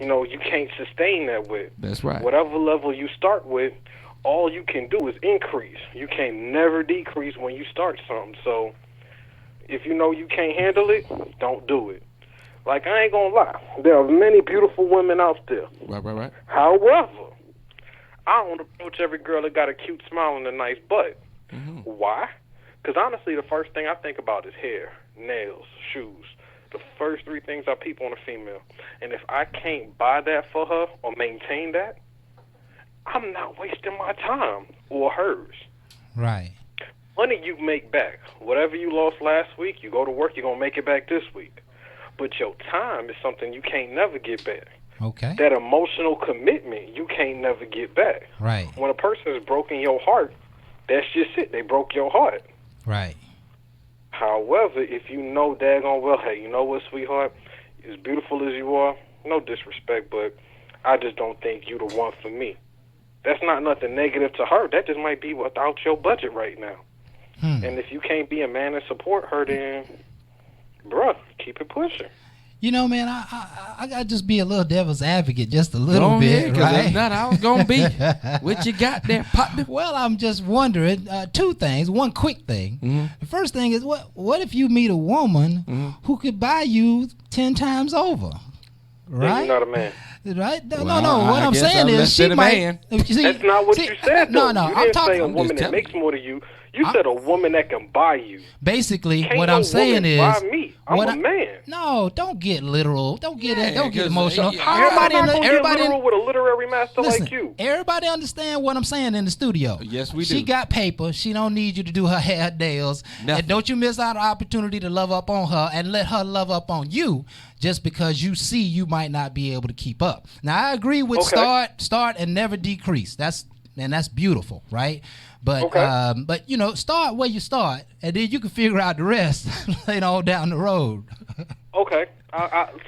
you can't sustain that with. That's right. Whatever level you start with, all you can do is increase. You can never decrease when you start something. So if you know you can't handle it, don't do it. Like, I ain't gonna lie, there are many beautiful women out there. Right. However, I don't approach every girl that got a cute smile and a nice butt. Mm-hmm. Why? Because honestly, the first thing I think about is hair, nails, shoes. The first three things I peep on a female. And if I can't buy that for her or maintain that, I'm not wasting my time or hers. Right. Money you make back. Whatever you lost last week, you go to work, you're going to make it back this week. But your time is something you can't never get back. Okay. That emotional commitment, you can't never get back. Right. When a person has broken your heart, that's just it. They broke your heart. Right. However, if you know daggone well, hey, you know what, sweetheart? As beautiful as you are, no disrespect, but I just don't think you the one for me. That's not nothing negative to her. That just might be without your budget right now. And if you can't be a man and support her, then, bruh, keep it pushing. You know, man, I got to just be a little devil's advocate just a little Go bit, ahead, 'cause right? if not, I was going to be. What you got there, partner? Well, I'm just wondering, two things. One quick thing. Mm-hmm. The first thing is, what if you meet a woman who could buy you 10 times over? Then Right? you're not a man. Right? No, Well, no. What I I'm guess saying I'm is less she than a might. man. See, That's not what you said, though. No, You I'm didn't talking. say a I'm woman just that telling makes more than you. You said a woman that can buy you. Basically, Can't what no I'm saying woman is, buy me. I'm what a man. No, don't get literal. Don't get Yeah, don't get 'cause, emotional. how How am I Everybody, not gonna get everybody, literal with a literary master listen. like you? Everybody understand what I'm saying in the studio. Yes, we She do. got paper. She don't need you to do her hair nails. Nothing. And don't you miss out on the opportunity to love up on her and let her love up on you just because you see you might not be able to keep up. Now I agree with Okay. start and never decrease. That's beautiful, right? But Okay. but start where you start, and then you can figure out the rest later on down the road. Okay.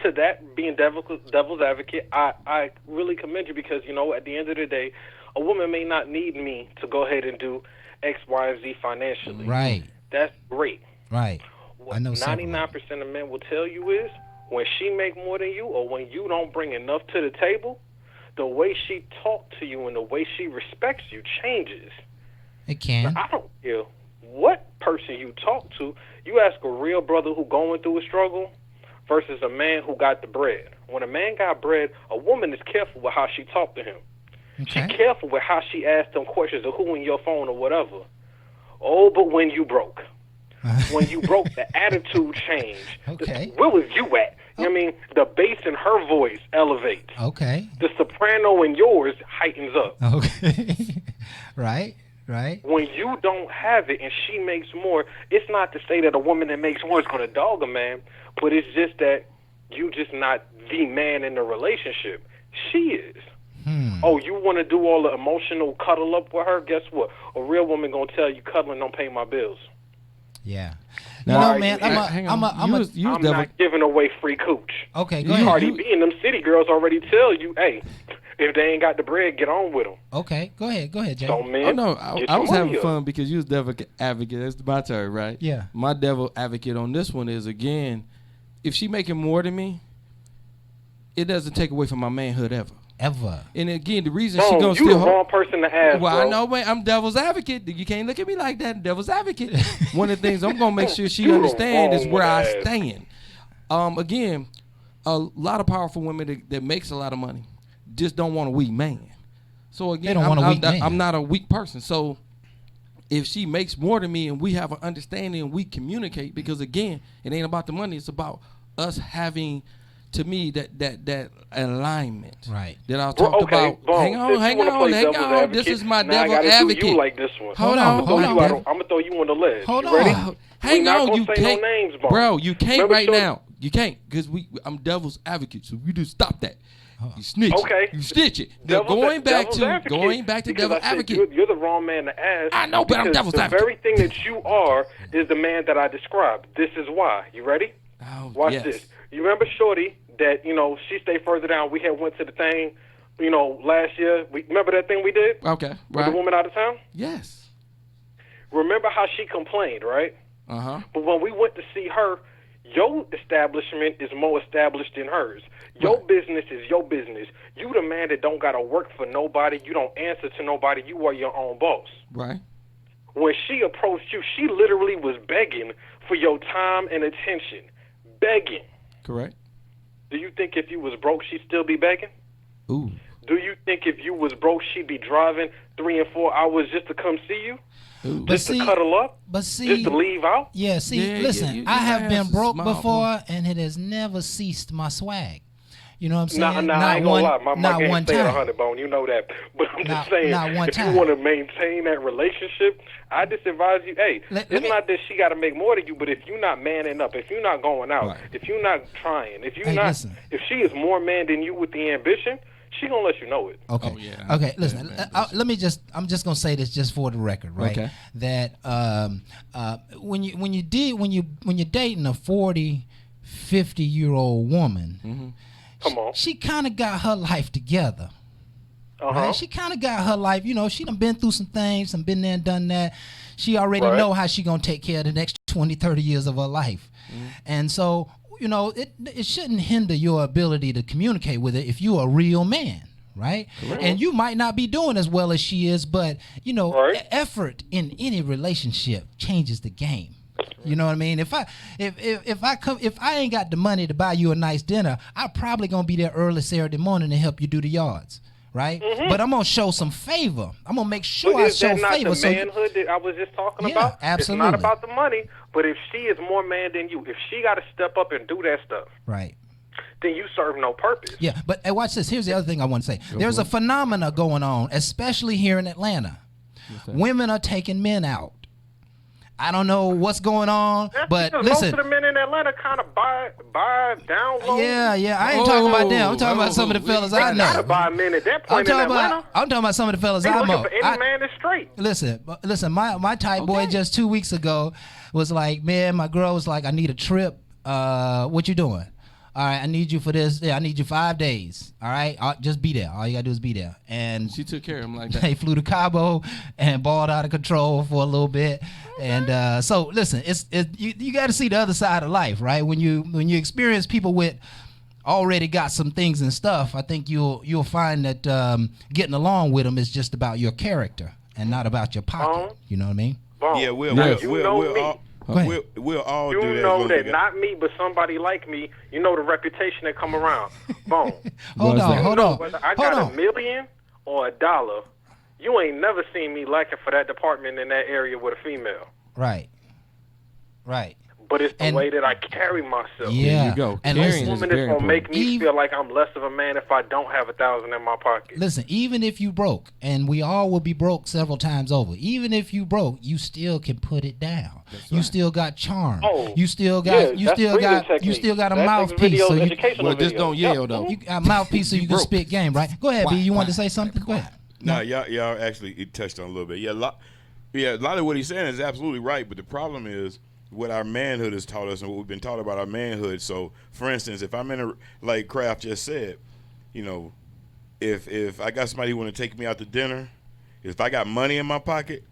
To that, being devil's advocate, I really commend you because, at the end of the day, a woman may not need me to go ahead and do X, Y, and Z financially. Right, That's great. right. What I know several. 99% of men will tell you is when she make more than you or when you don't bring enough to the table, the way she talk to you and the way she respects you changes. It can. I don't care what person you talk to. You ask a real brother who going through a struggle versus a man who got the bread. When a man got bread, a woman is careful with how she talk to him. Okay. She careful with how she asks them questions of who in your phone or whatever. Oh, but when you broke. When you broke, the attitude changed. Okay. Where was you at? You know what I mean? The bass in her voice elevates. Okay. The soprano in yours heightens up. Okay. Right. When you don't have it and she makes more, it's not to say that a woman that makes more is going to dog a man, but it's just that you just not the man in the relationship. She is. Oh, you want to do all the emotional cuddle up with her? Guess what? A real woman going to tell you cuddling don't pay my bills. Yeah. Why Man, are you I'm I'm not giving away free cooch. Okay, go ahead. Cardi B and them city girls already tell you, hey, if they ain't got the bread, get on with them. Okay, go ahead, Jay. So, Oh man, no, get I your was money having up. fun because you was devil advocate. That's my turn, right? Yeah. My devil advocate on this one is, again, if she making more than me, it doesn't take away from my manhood ever. And again, the reason she No, gonna you still the wrong person to ask, Well, bro. I know, man. I'm devil's advocate. You can't look at me like that. Devil's advocate. One of the things I'm gonna make sure she You understands is wrong where I ass. stand. Again, a lot of powerful women that makes a lot of money just don't want a weak man. So again, don't want a weak man. I'm not a weak person. So if she makes more than me and we have an understanding and we communicate, because again, it ain't about the money. It's about us having, to me, that alignment. Right. That I Bro, talked okay, about. boom. Hang Since you wanna on. play devil's This advocate, is my now I devil gotta advocate. do you like this one. Hold I'm on. gonna throw you on the ledge. Hold You ready? on. Hang We not on, gonna you say can't, no names, Bone. bro. You can't Remember right Shorty- now. You can't, because I'm devil's advocate. So we just stop that. You snitch. Okay. You snitch it. Now, Devil's going back advocate, to because devil I said advocate. You're the wrong man to ask. I know, but I'm because devil's the advocate. very thing that you are is the man that I described. This is why. You ready? Oh, Watch yes. this. You remember Shorty that, she stayed further down. We had went to the thing, last year. Remember that thing we did? Okay. With Right. the woman out of town? Yes. Remember how she complained, right? Uh huh. But when we went to see her, your establishment is more established than hers. Your business is your business. You the man that don't gotta work for nobody. You don't answer to nobody. You are your own boss. Right. When she approached you, she literally was begging for your time and attention. Begging. Correct. Do you think if you was broke, she'd still be begging? Ooh. Do you think if you was broke, she'd be driving 3 and 4 hours just to come see you? Ooh. Just to cuddle up? But see, just to leave out? Yeah, see, Yeah, listen, you I have have been to broke smile, before, and it has never ceased my swag. You know what I'm saying? Nah, I ain't gonna lie. My not game one stay at time. 100, Bone. You know that. But I'm Not- just saying, not one if time. you want to maintain that relationship, I just advise you, hey, Let it's me- not that she got to make more than you, but if you're not manning up, if you're not going out, Right. if you're not trying, if you're Hey, not, listen. if she is more man than you with the ambition, she gonna let you know it. Okay. Oh, yeah. Okay. Listen. man, I'm just gonna say this just for the record, right? Okay. That when you're dating a 40, 50-year-old woman, Mm-hmm. Come on. she kind of got her life together. Uh-huh. Right? She kind of got her life. You know, she done been through some things, and been there and done that. She already Right. know how she gonna take care of the next 20, 30 years of her life, and so. You know, it shouldn't hinder your ability to communicate with her if you're a real man, right? And you might not be doing as well as she is, but you know, Right. effort in any relationship changes the game. You know what I mean? If I ain't got the money to buy you a nice dinner, I'm probably gonna be there early Saturday morning to help you do the yards, right? But I'm gonna show some favor. I'm gonna make sure But I is show that not favor. the So you- manhood that I was just talking Yeah, about? absolutely. It's not about the money, but if she is more man than you, if she got to step up and do that stuff, right. then you serve no purpose. Yeah, but hey, watch this. Here's the other thing I want to say. There's a phenomena going on, especially here in Atlanta. Women are taking men out. I don't know what's going on, That's but because listen. most of the men in Atlanta kind of buy down low. Yeah, I ain't talking about them. I'm talking Oh, about some of the fellas They I gotta know. buy men at that I'm point in talking Atlanta. about some of the fellas They I looking know. for any man that's straight. Listen. My type boy Okay. just 2 weeks ago was like, man, my girl was like, I need a trip. What you doing? All right, I need you for this. Yeah, I need you 5 days. All right, just be there. All you gotta do is be there. And She took care of him like that. they flew to Cabo and balled out of control for a little bit. And so listen, you got to see the other side of life, right? When you experience people with already got some things and stuff, I think you'll find that getting along with them is just about your character and not about your pocket. You know what I mean? Boom. Yeah, we'll Now, we'll you we'll, know we'll me. all Go ahead. we'll all You do that. know as that long as not me, but somebody like me. You know the reputation that come around. Boom. Hold What's on, that? hold on, Whether I hold got on. $1 million or $1, you ain't never seen me lacking for that department in that area with a female. Right. But it's the And- way that I carry myself. Yeah. you go. And Carrying listen, is Woman is very gonna make important. me feel like I'm less of a man if I don't have 1,000 in my pocket. listen, even if you broke, and we all will be broke several times over, even if you broke, you still can put it down. You still got charm. Oh, you still got yeah, you that's still breathing got you technique. still got a That's mouthpiece videos, so you educational Well, just videos. don't Yep. yell though. you got a mouthpiece so you can broke. spit game, right? Go ahead, B. You want to say something? Go ahead. No, y'all actually touched on a little bit. Yeah, a lot of what he's saying is absolutely right. But the problem is what our manhood has taught us and what we've been taught about our manhood. So, for instance, if I'm in a, like Kraft just said, you know, if I got somebody who want to take me out to dinner, if I got money in my pocket,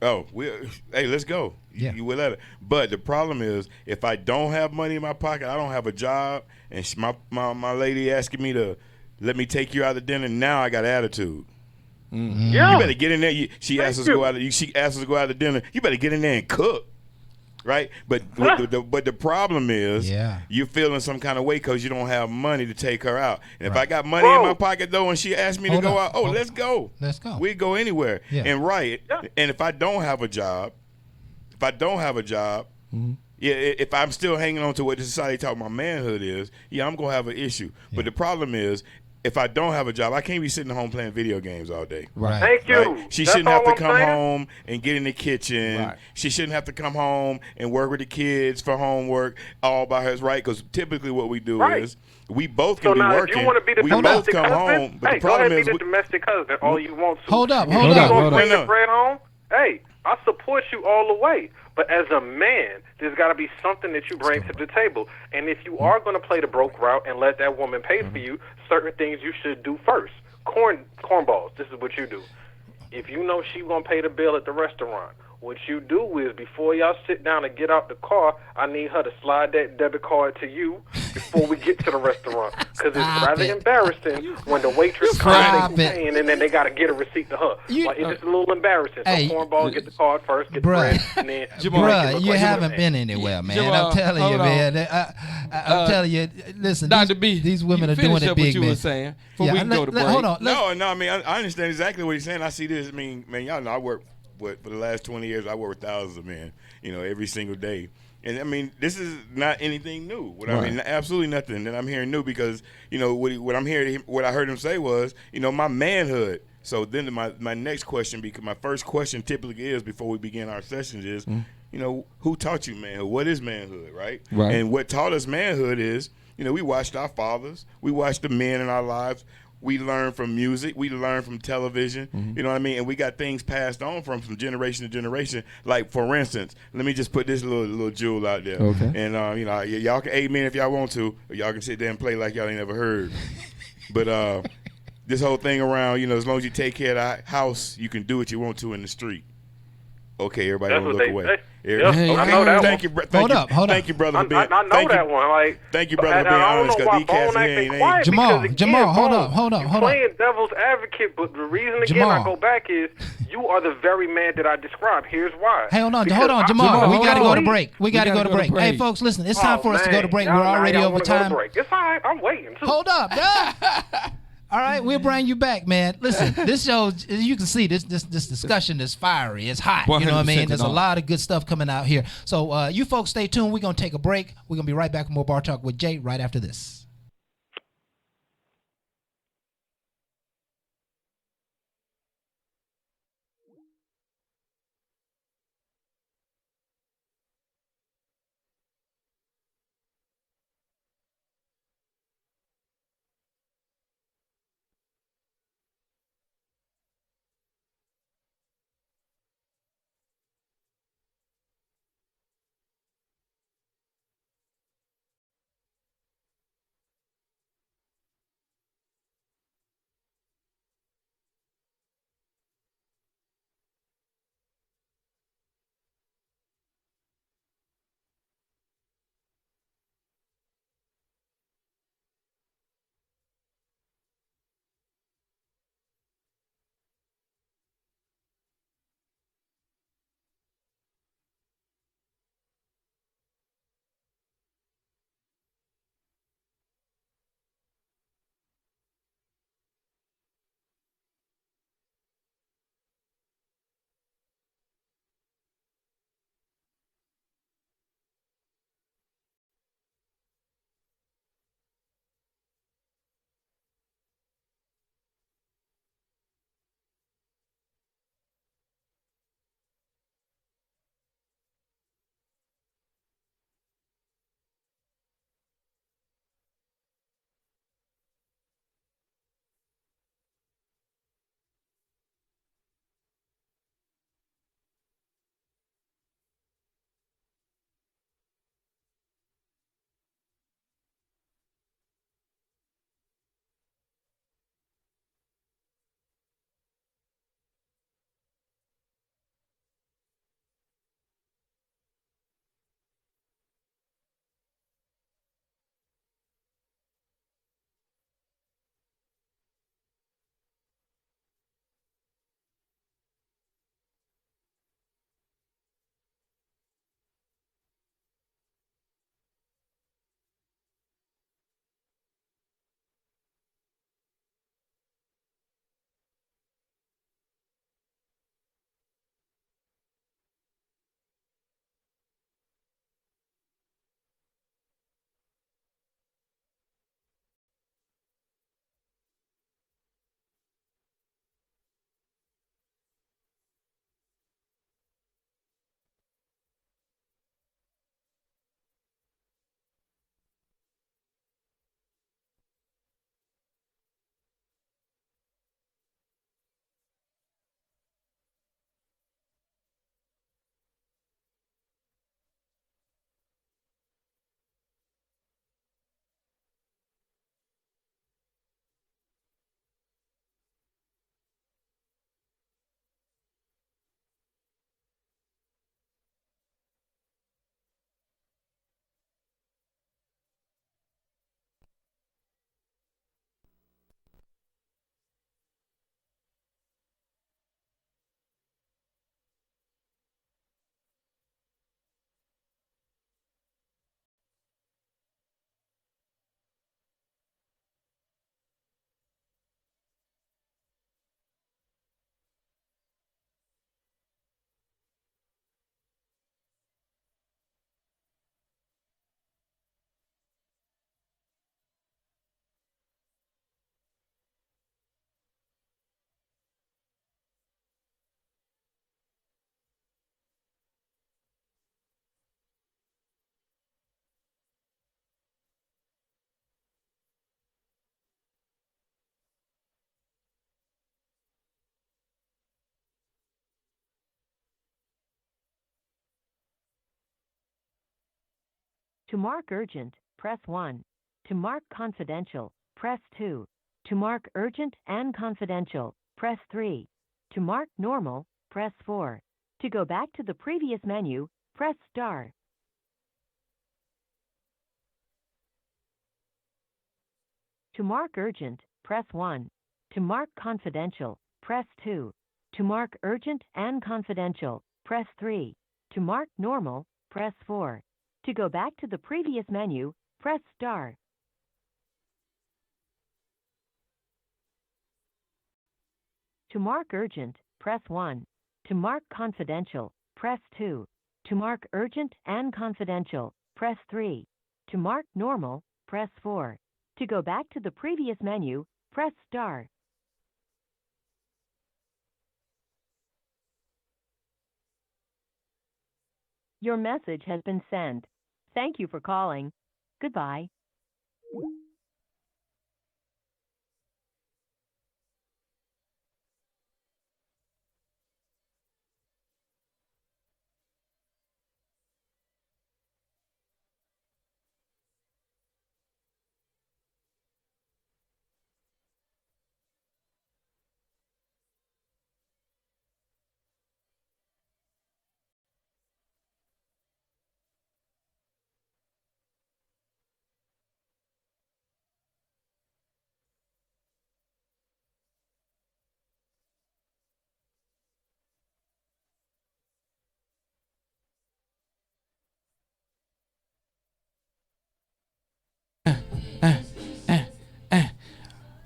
hey, let's go. Yeah. You will let it. But the problem is, if I don't have money in my pocket, I don't have a job, and my lady asking me to let me take you out to dinner, now I got attitude. Yeah. You better get in there. She Thank asks us to you. go out. She asks us to go out to dinner. You better get in there and cook, right? But the problem is, Yeah. you're feeling some kind of way because you don't have money to take her out. And if I got money in Bro. my pocket though, and she asked me Hold to go up. out, Hold let's go. Let's go. We go anywhere. Yeah. And right. Yeah. And if I don't have a job, yeah, if I'm still hanging on to what the society taught my manhood is, yeah, I'm gonna have an issue. But the problem is, if I don't have a job, I can't be sitting at home playing video games all day. Right. Thank you. Right? She That's shouldn't have all to I'm come saying. home and get in the kitchen. Right. She shouldn't have to come home and work with the kids for homework all by herself, right? Because typically what we do Right. is we both So can be now, working. if you want to be the we both domestic come husband, home, but hey, the go ahead problem and is be the domestic husband all you want to. Hold up, If hold you up. gonna Hold bring up. the bread home, hey, I support you all the way. But as a man, there's got to be something that you bring to the table. And if you are going to play the broke route and let that woman pay for you, certain things you should do first. Cornballs, this is what you do. If you know she's going to pay the bill at the restaurant, What you do is before y'all sit down and get out the car, I need her to slide that debit card to you before we get to the restaurant. Because it's rather embarrassing when the waitress comes paying and then they got to get a receipt to her. Like, it's just a little embarrassing. So cornball, get the card first, get the bread, and then bruh, you haven't been anywhere, man. I'm telling you, man. I'm telling you, listen, Dr. B, these women are doing it big, what you man. were saying before we can go to break. Hold on. No, I mean, I understand exactly what he's saying. I see this. I mean, man, y'all know I work, for the last 20 years, I work with thousands of men, every single day. And, I mean, this is not anything new. I mean, absolutely nothing that I'm hearing new because, what I'm hearing, what I heard him say was, my manhood. So then my next question, because my first question typically is before we begin our sessions is, who taught you manhood? What is manhood, right? And what taught us manhood is, we watched our fathers. We watched the men in our lives. We learn from music. We learn from television. You know what I mean? And we got things passed on from generation to generation. Like, for instance, let me just put this little jewel out there. Okay. And, y'all can amen if y'all want to, or y'all can sit there and play like y'all ain't never heard. But this whole thing around, as long as you take care of the house, you can do what you want to in the street. Okay, everybody don't look away. I know that Thank one. you, hold up. Thank you, brother. I know that one. Like, thank you, brother, for being honest. Because these cats ain't Jamal, hold up. Playing devil's advocate, but the reason again I go back is you are the very man that I described. Here's why. Hey, hold on, Jamal. We got to go to break. We got to go to break. Hey, folks, listen. It's time for us to go to break. We're already over time. It's all right. I'm waiting. Hold up, all right, we'll bring you back, man. Listen, this show, you can see this discussion is fiery. It's hot. You know what I mean? There's a lot of good stuff coming out here. So you folks stay tuned. We're going to take a break. We're going to be right back with more Bar Talk with Jay right after this. To mark urgent, press 1. To mark confidential, press 2. To mark urgent and confidential, press 3. To mark normal, press 4. To go back to the previous menu, press star. To mark urgent, press 1. To mark confidential, press 2. To mark urgent and confidential, press 3. To mark normal, press 4. To go back to the previous menu, press star. To mark urgent, press 1. To mark confidential, press 2. To mark urgent and confidential, press 3. To mark normal, press 4. To go back to the previous menu, press star. Your message has been sent. Thank you for calling. Goodbye.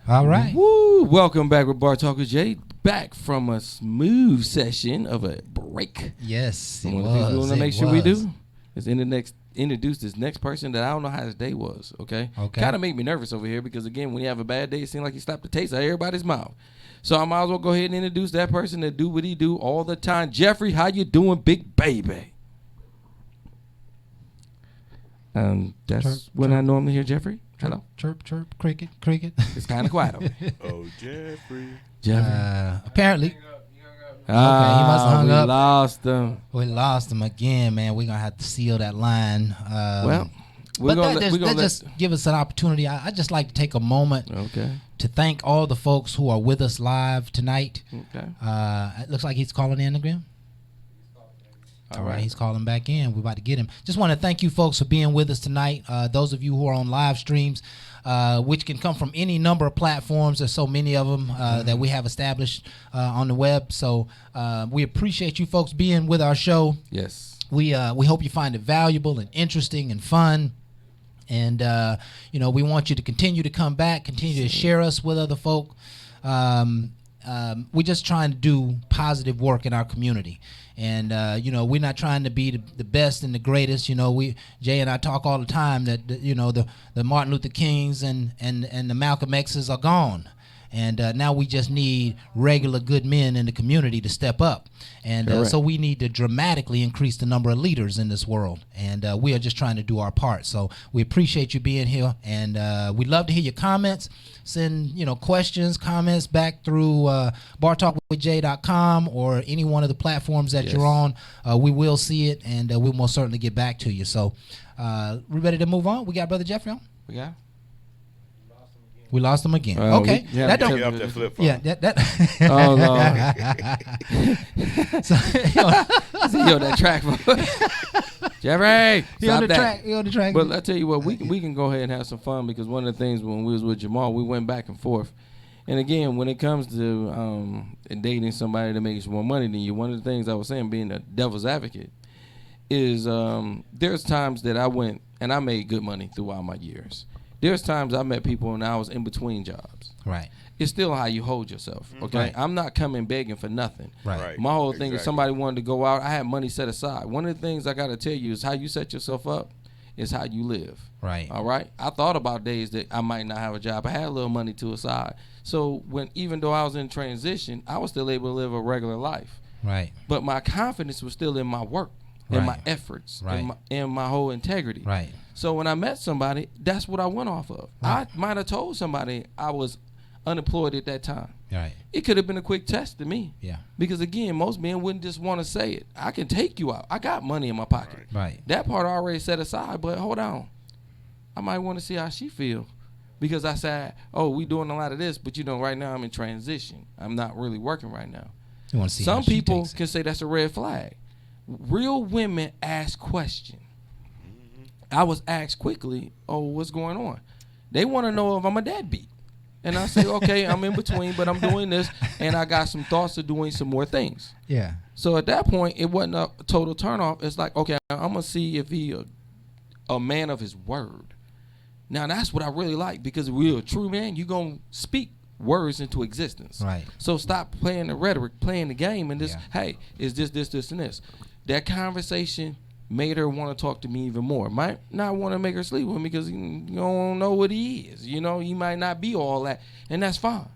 All right. Woo! Welcome back with Bar Talker Jay. Back from a smooth session of a break. Yes, it One of the things we was. want to It make sure we was. do is introduce this next person that I don't know how his day was. Okay. Okay. Kind of make me nervous over here because again, when you have a bad day, it seems like you stop the taste out of everybody's mouth. So I might as well go ahead and introduce that person that do what he do all the time. Jeffrey, how you doing, big baby? That's Chirp, when chirp. I normally hear Jeffrey. Hello. Chirp, chirp, cricket, cricket. It's kind of quiet over here. Oh, Jeffrey. Jeffrey. Apparently, he must have hung we up. lost him. we lost him again, man. We're going to have to seal that line. Well, we're But gonna that let, just give us an opportunity. I just like to take a moment Okay. to thank all the folks who are with us live tonight. Okay. It looks like he's calling in again. All right, he's calling back in. We're about to get him. Just want to thank you folks for being with us tonight. Those of you who are on live streams, which can come from any number of platforms. There's so many of them that we have established on the web. So we appreciate you folks being with our show. Yes. We hope you find it valuable and interesting and fun. And, we want you to continue to come back, continue to share us with other folk. We're just trying to do positive work in our community. And, we're not trying to be the best and the greatest. Jay and I talk all the time that, the Martin Luther Kings and the Malcolm X's are gone. And now we just need regular good men in the community to step up. And so we need to dramatically increase the number of leaders in this world. And we are just trying to do our part. So we appreciate you being here. And we'd love to hear your comments. Send, questions, comments back through bartalkwithjay.com or any one of the platforms that you're on. We will see it, and we'll most certainly get back to you. So we ready to move on? We got Brother Jeffrey on? We got. We lost him again. Okay. That don't get off that flip phone. Yeah, that Oh no! So, See on that track, Jeffrey. he on Stop the that. track. He on the track. But I tell you what, we can go ahead and have some fun because one of the things when we was with Jamal, we went back and forth. And again, when it comes to dating somebody that makes more money than you, one of the things I was saying, being a devil's advocate, is there's times that I went and I made good money throughout my years. There's times I met people and I was in between jobs. Right. It's still how you hold yourself, okay? Right. I'm not coming begging for nothing. Right. My whole thing is Exactly. somebody wanted to go out, I had money set aside. One of the things I got to tell you is how you set yourself up is how you live. Right. All right? I thought about days that I might not have a job. I had a little money to aside. So even though I was in transition, I was still able to live a regular life. Right. But my confidence was still in my work, in my Right. efforts, Right. in my whole integrity. Right. So when I met somebody, that's what I went off of. Right. I might have told somebody I was unemployed at that time. Right. It could have been a quick test to me. Yeah. Because again, most men wouldn't just want to say it. I can take you out. I got money in my pocket. Right. That part I already set aside, but hold on. I might want to see how she feel. Because I said, oh, we doing a lot of this, but right now I'm in transition. I'm not really working right now. You want to see how Some she people takes it. can say that's a red flag. Real women ask questions. I was asked quickly, oh, what's going on? They want to know if I'm a deadbeat. And I say, okay, I'm in between, but I'm doing this, and I got some thoughts of doing some more things. Yeah. So at that point, it wasn't a total turnoff. It's like, okay, I'm going to see if he a man of his word. Now, that's what I really like, because if we're a true man, you're going to speak words into existence. Right. So stop playing the rhetoric, playing the game, and just, hey, is this, and this. That conversation made her want to talk to me even more. Might not want to make her sleep with me because you don't know what he is. He might not be all that, and that's fine.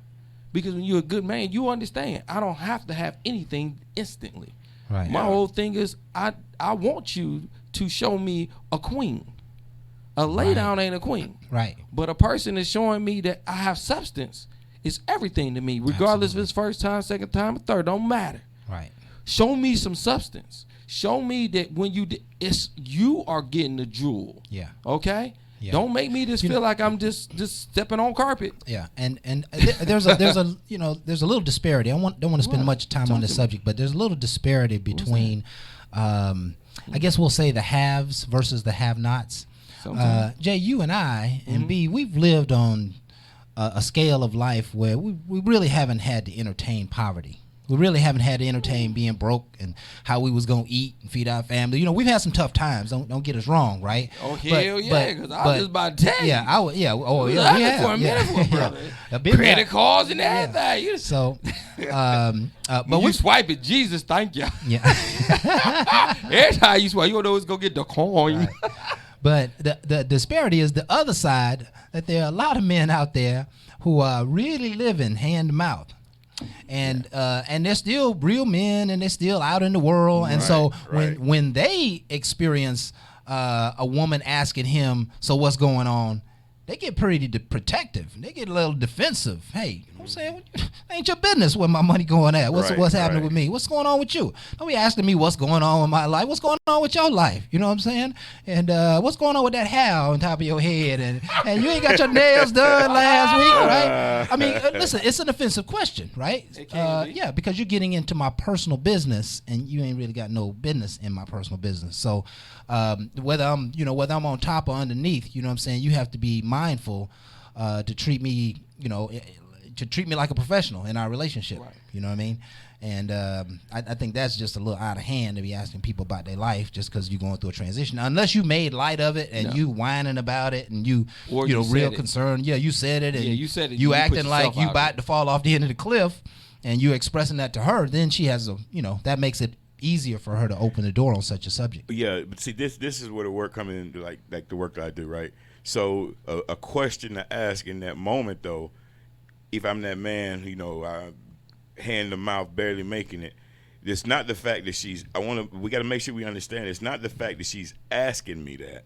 Because when you're a good man, you understand. I don't have to have anything instantly. Right. My whole thing is I want you to show me a queen. A lay down ain't a queen. Right. But a person is showing me that I have substance is everything to me, regardless if it's first time, second time, or third. Don't matter. Right. Show me some substance. Show me that when you are getting the jewel. Yeah. Okay. Yeah. Don't make me just feel like I'm just stepping on carpet. Yeah, and there's a there's a little disparity. Don't want to spend much time on this subject, but there's a little disparity between, I guess we'll say the haves versus the have-nots. Jay, you and I and B, we've lived on a scale of life where we really haven't had to entertain poverty. We really haven't had to entertain being broke and how we was gonna eat and feed our family. We've had some tough times. Don't get us wrong, right? Oh hell yeah! Because I was just about to tell you. Yeah, Oh yeah. We have for a minute, for brother. A big Credit cards and everything. Yeah. So, but but we swipe it. Jesus, thank you. Yeah. Every time you swipe, you don't know it's gonna get the coin. Right. But the disparity is the other side, that there are a lot of men out there who are really living hand to mouth. And they're still real men, and they're still out in the world. And so when they experience a woman asking him, so what's going on, they get pretty protective. They get a little defensive. Hey, you know what I'm saying? Ain't your business where my money going at. What's happening with me? What's going on with you? Don't be asking me what's going on with my life. What's going on with your life? You know what I'm saying? And what's going on with that hair on top of your head? And you ain't got your nails done last week, right? I mean, listen, it's an offensive question, right? It can be. Yeah, because you're getting into my personal business, and you ain't really got no business in my personal business. So whether I'm on top or underneath, you know what I'm saying, you have to be mindful to treat me, like a professional in our relationship. Right. You know what I mean? And I think that's just a little out of hand to be asking people about their life just because you're going through a transition. Unless you made light of it and you whining about it and you real concerned. Yeah, you said it. And you said it. You acting like you about to fall off the end of the cliff, and you expressing that to her. Then she has that makes it easier for her to open the door on such a subject. Yeah, but see, this is where the work comes in, like the work that I do, right? So a question to ask in that moment, though, if I'm that man, hand to mouth, barely making it. It's not the fact that we got to make sure we understand. It's not the fact that she's asking me that.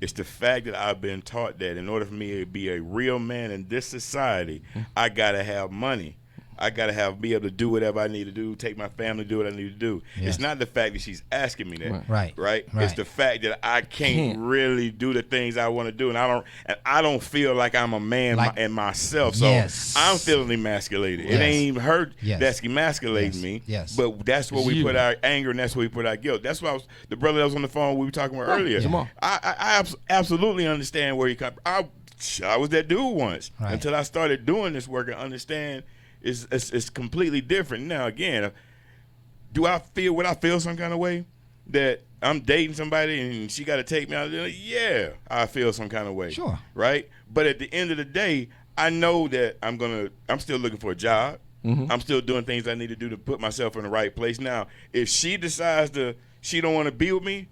It's the fact that I've been taught that in order for me to be a real man in this society, I got to have money. I got to be able to do whatever I need to do, take my family, do what I need to do. Yes. It's not the fact that she's asking me that. Right. It's the fact that I can't really do the things I want to do, and I don't feel like I'm a man in myself. So I'm feeling emasculated. It ain't even her that's emasculating me. Yes. But that's where we put our anger, and that's where we put our guilt. That's why the brother that was on the phone we were talking about earlier. I absolutely understand where he comes from. I was that dude once until I started doing this work and understand it's completely different. Now, again, would I feel some kind of way that I'm dating somebody and she got to take me out? Yeah, I feel some kind of way. Sure. Right? But at the end of the day, I know that I'm still looking for a job. Mm-hmm. I'm still doing things I need to do to put myself in the right place. Now, if she decides she don't want to be with me,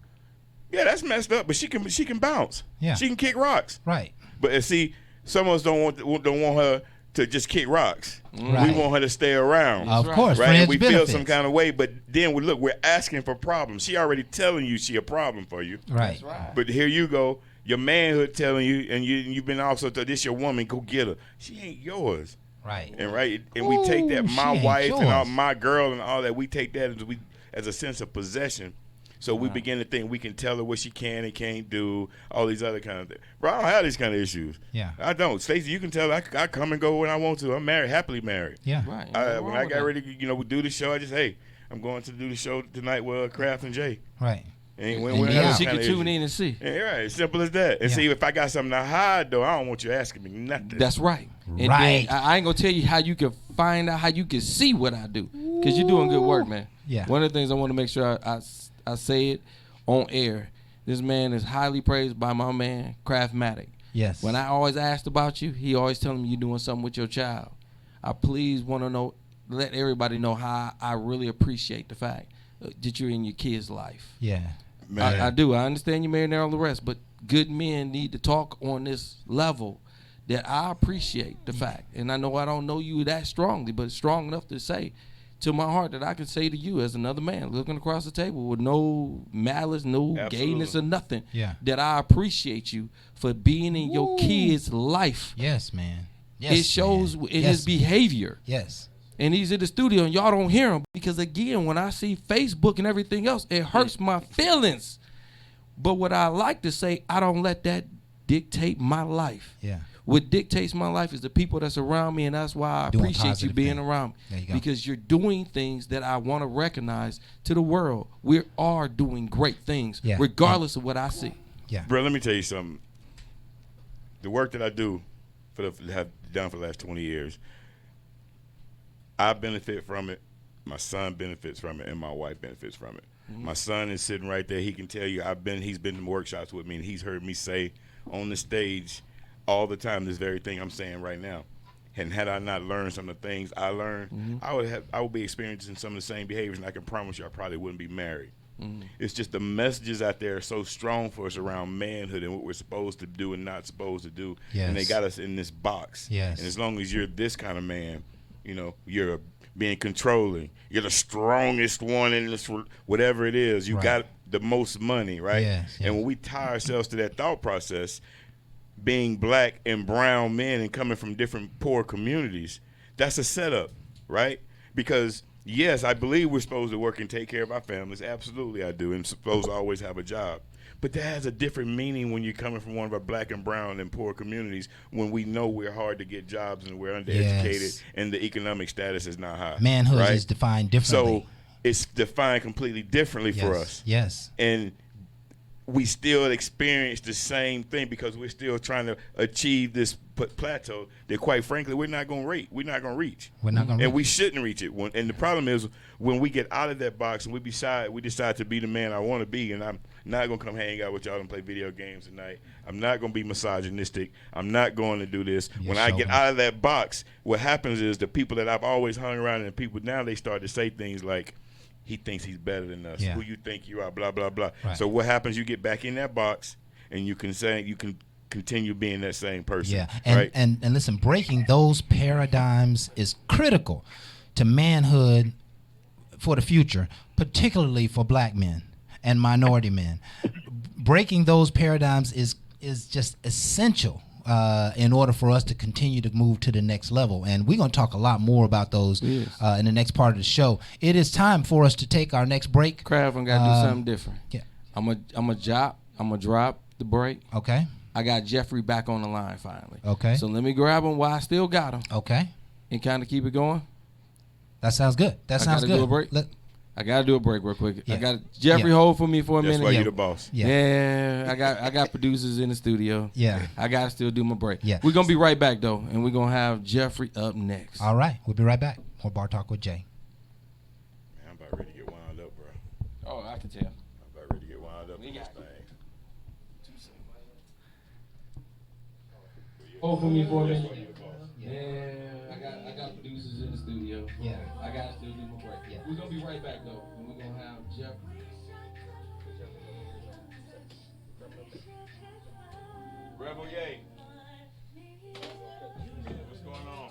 yeah, that's messed up, but she can bounce. Yeah. She can kick rocks. Right. But see, some of us don't want her to just kick rocks. Right. We want her to stay around. Of course, right? Friends And we benefits. feel some kind of way, but then we're asking for problems. She already telling you she a problem for you. Right. But here you go, your manhood telling you, and you've been also told this your woman, go get her. She ain't yours. Right. And we take that, Ooh, my she ain't wife and all, yours. my girl and all that. We take that as a sense of possession. So we begin to think we can tell her what she can and can't do, all these other kind of things. Bro, I don't have these kind of issues. Yeah. I don't. Stacey, you can tell I come and go when I want to. I'm married, happily married. Yeah. Right. When I got ready to, do the show, I just, hey, I'm going to do the show tonight with Kraft and Jay. Right. And And we yeah. have She kind can of tune issues. in and see. Yeah, right. Simple as that. And Yeah. see, if I got something to hide, though, I don't want you asking me nothing. That's right. And Right. then I ain't gonna tell you how you can find out how you can see what I do, because you're doing good work, man. Yeah. One of the things I want to make sure I say it on air. This man is highly praised by my man Craftmatic. Yes. When I always asked about you, he always telling me you're doing something with your child. I please want to know, let everybody know how I really appreciate the fact that you're in your kid's life. Yeah. Man. I do. I understand you married and all the rest, but good men need to talk on this level that I appreciate the fact. And I know I don't know you that strongly, but it's strong enough to say to my heart that I can say to you as another man looking across the table with no malice, no Absolutely. gayness or nothing, Yeah. that I appreciate you for being in your kid's life. Yes, man. Yes, It shows man. in Yes, his behavior. Yes. And he's in the studio and y'all don't hear him because, again, when I see Facebook and everything else, it hurts my feelings. But what I like to say, I don't let that dictate my life. Yeah. What dictates my life is the people that's around me, and that's why I Doing appreciate you positive being things. around me. There you go. Because you're doing things that I want to recognize to the world. We are doing great things, Yeah. regardless of what I see. Yeah. Bro, let me tell you something. The work that I do have done for the last 20 years, I benefit from it. My son benefits from it, and my wife benefits from it. Mm-hmm. My son is sitting right there. He can tell you he's been in workshops with me, and he's heard me say on the stage all the time this very thing I'm saying right now. And had I not learned some of the things I learned, Mm-hmm. I would be experiencing some of the same behaviors, and I can promise you I probably wouldn't be married. Mm-hmm. It's just the messages out there are so strong for us around manhood and what we're supposed to do and not supposed to do. Yes. And they got us in this box. Yes. And as long as you're this kind of man, you're being controlling. You're the strongest one in this, whatever it is. You Right. got the most money, right? Yes, yes. And when we tie ourselves to that thought process, being black and brown men and coming from different poor communities, that's a setup, right? Because yes, I believe we're supposed to work and take care of our families. Absolutely, I do, and supposed to always have a job. But that has a different meaning when you're coming from one of our black and brown and poor communities, when we know we're hard to get jobs and we're undereducated Yes. and the economic status is not high. Manhood right? is defined differently. So it's defined completely differently yes. for us. Yes. And we still experience the same thing because we're still trying to achieve this plateau that, quite frankly, we're not going to reach. We're not going And to we shouldn't reach it. And the problem is when we get out of that box and we decide to be the man I want to be, and I'm not going to come hang out with y'all and play video games tonight. I'm not going to be misogynistic. I'm not going to do this. Yes, When I get Sheldon. out of that box, what happens is the people that I've always hung around and people now, they start to say things like, he thinks he's better than us. Yeah. Who you think you are, blah, blah, blah. Right. So what happens, you get back in that box and you can continue being that same person. Yeah, and, right? and listen, breaking those paradigms is critical to manhood for the future, particularly for black men and minority men. Breaking those paradigms is just essential in order for us to continue to move to the next level. And we're going to talk a lot more about those Yes. in the next part of the show. It is time for us to take our next break. Kraft, I'm got to do something different. Yeah. I'm gonna drop the break. Okay. I got Jeffrey back on the line finally. Okay. So let me grab him while I still got him Okay. and kind of keep it going. That sounds good. That I sounds gotta good. do a break? I gotta do a break real quick. Yeah. I got Jeffrey Yeah. hold for me for a That's minute. why Yeah. you're the boss. Yeah. I got producers in the studio. Yeah. I gotta still do my break. Yeah. We're gonna be right back though, and we're gonna have Jeffrey up next. All right. We'll be right back. More Bar Talk with Jay. Man, I'm about ready to get wound up, bro. Oh, I can tell. I'm about ready to get wound up We in this got thing. Hold for me for a minute. Yeah, I got producers in the studio. Yeah. I gotta still do my break. Yeah. We're gonna be right back though, and we're gonna have Jeffrey. Rebel Yay. What's going on?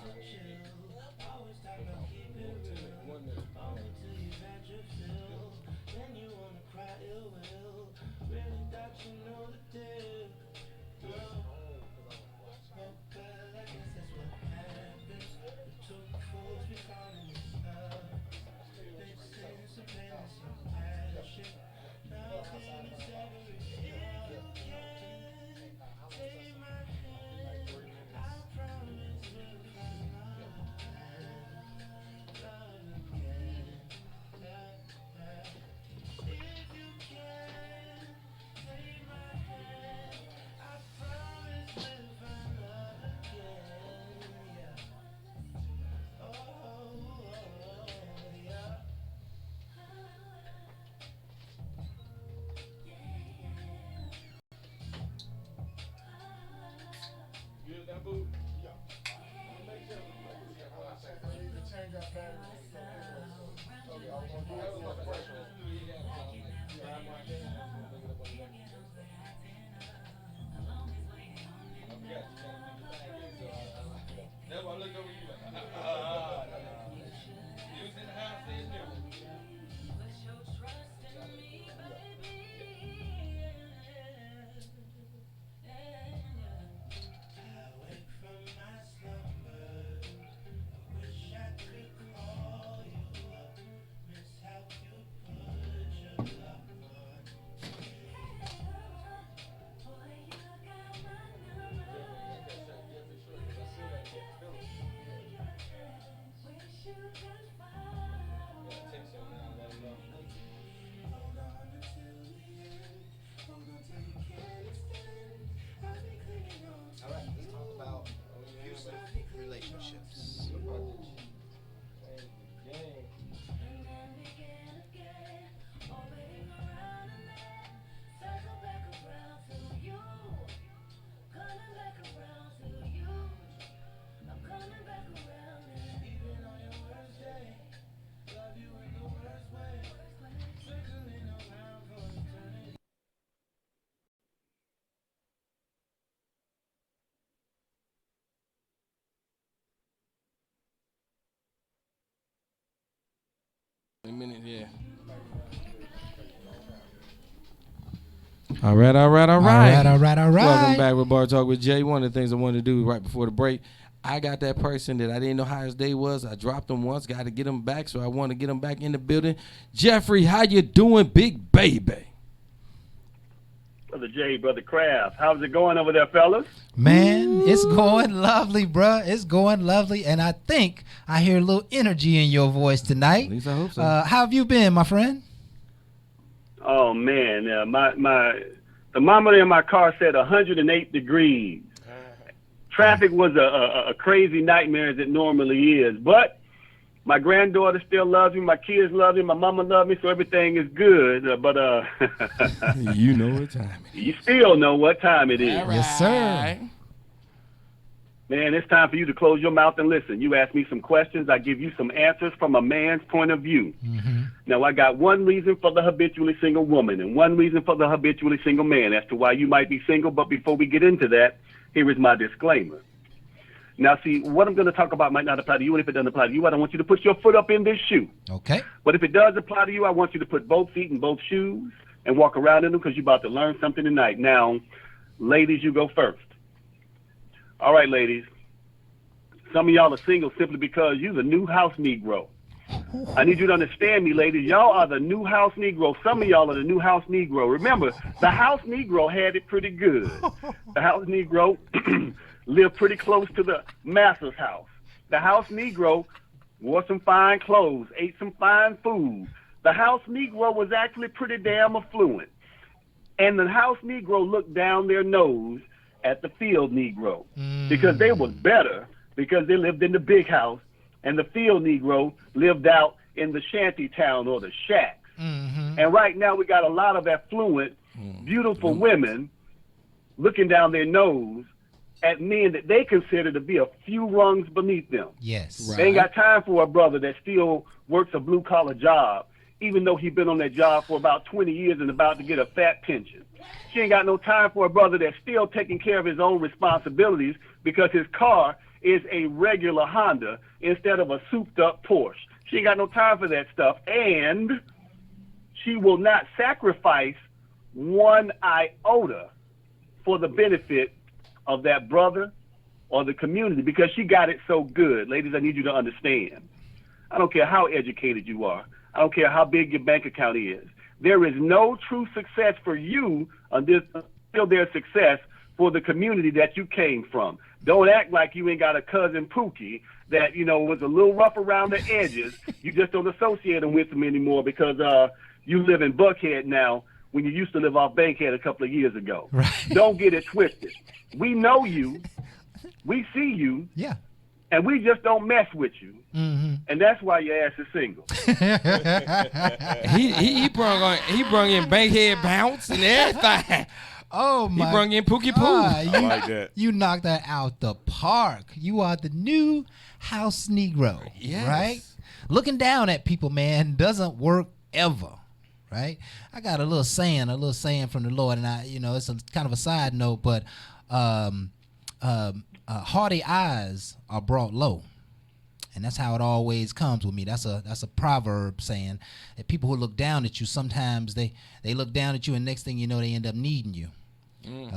All right, let's talk about abusive relationships. A minute, yeah. All right. All right. Welcome back with Bar Talk with Jay. One of the things I wanted to do right before the break, I got that person that I didn't know how his day was. I dropped him once, got to get him back, so I want to get him back in the building. Jeffrey, how you doing, big baby? Brother Jay, Brother Kraft, how's it going over there, fellas? Man, it's going lovely, bruh. It's going lovely, and I think I hear a little energy in your voice tonight. At least I hope so. How have you been, my friend? Oh man, the thermometer in my car said 108 degrees. Traffic was a crazy nightmare as it normally is, but my granddaughter still loves me, my kids love me, my mama loves me, so everything is good. But you know what time it is. you still know what time it is. All right. Yes, sir. Man, it's time for you to close your mouth and listen. You ask me some questions, I give you some answers from a man's point of view. Mm-hmm. Now, I got one reason for the habitually single woman and one reason for the habitually single man as to why you might be single. But before we get into that, here is my disclaimer. Now, see, what I'm going to talk about might not apply to you, and if it doesn't apply to you, I don't want you to put your foot up in this shoe. Okay. But if it does apply to you, I want you to put both feet in both shoes and walk around in them because you're about to learn something tonight. Now, ladies, you go first. All right, ladies. Some of y'all are single simply because you're the new house Negro. I need you to understand me, ladies. Y'all are the new house Negro. Some of y'all are the new house Negro. Remember, the house Negro had it pretty good. The house Negro lived pretty close to the master's house. The house Negro wore some fine clothes, ate some fine food. The house Negro was actually pretty damn affluent. And the house Negro looked down their nose at the field Negro because they was better because they lived in the big house, and the field Negro lived out in the shanty town or the shacks. Mm-hmm. And right now we got a lot of affluent, beautiful women looking down their nose at men that they consider to be a few rungs beneath them. Yes. Right. They ain't got time for a brother that still works a blue-collar job, even though he's been on that job for about 20 years and about to get a fat pension. She ain't got no time for a brother that's still taking care of his own responsibilities because his car is a regular Honda instead of a souped-up Porsche. She ain't got no time for that stuff, and she will not sacrifice one iota for the benefit of that brother or the community because she got it so good. Ladies, I need you to understand. I don't care how educated you are. I don't care how big your bank account is. There is no true success for you until there's success for the community that you came from. Don't act like you ain't got a cousin Pookie that, you know, was a little rough around the edges. You just don't associate him with him anymore because you live in Buckhead now when you used to live off Bankhead a couple of years ago. Right. Don't get it twisted. We know you. We see you. Yeah. And we just don't mess with you. Mm-hmm. And that's why your ass is single. He brung in Bankhead Bounce and everything. Oh He my! brung in Pookie Poo. Ah, I like that. You knocked that out the park. You are the new house Negro, Yes. right? Looking down at people, man, doesn't work ever, right? I got a little saying from the Lord, and it's a kind of a side note, but haughty eyes are brought low. And that's how it always comes with me. That's a proverb saying that people who look down at you, sometimes they look down at you, and next thing you know, they end up needing you.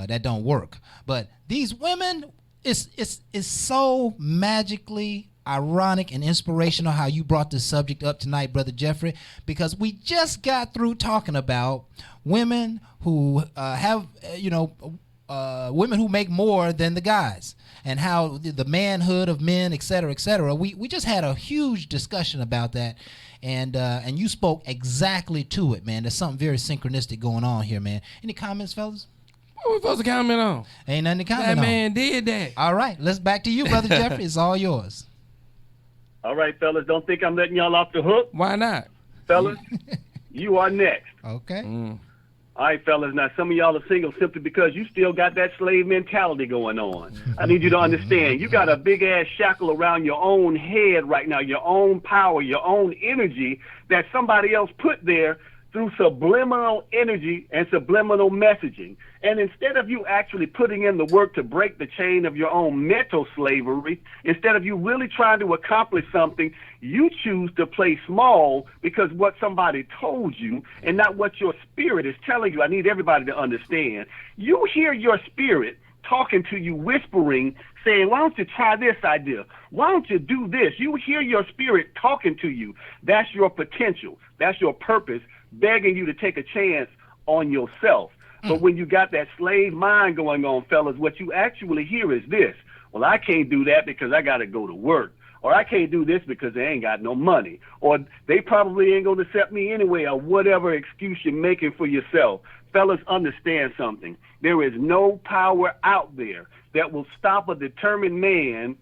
That don't work. But these women, it's so magically ironic and inspirational how you brought this subject up tonight, Brother Jeffrey, because we just got through talking about women who have, women who make more than the guys, and how the manhood of men, et cetera, et cetera. We just had a huge discussion about that, and you spoke exactly to it, man. There's something very synchronistic going on here, man. Any comments, fellas? What we supposed to comment on? Ain't nothing to comment That on. man did that. All right, let's back to you, Brother Jeffrey. It's all yours. All right, fellas, don't think I'm letting y'all off the hook. Why not? Fellas, you are next. Okay. All right, fellas, now some of y'all are single simply because you still got that slave mentality going on. I need you to understand, you got a big-ass shackle around your own head right now, your own power, your own energy that somebody else put there through subliminal energy and subliminal messaging. And instead of you actually putting in the work to break the chain of your own mental slavery, instead of you really trying to accomplish something, you choose to play small because what somebody told you and not what your spirit is telling you. I need everybody to understand. You hear your spirit talking to you, whispering, saying, why don't you try this idea? Why don't you do this? You hear your spirit talking to you. That's your potential. That's your purpose, begging you to take a chance on yourself. But when you got that slave mind going on, fellas, what you actually hear is this. Well, I can't do that because I got to go to work. Or I can't do this because they ain't got no money. Or they probably ain't going to accept me anyway, or whatever excuse you're making for yourself. Fellas, understand something. There is no power out there that will stop a determined man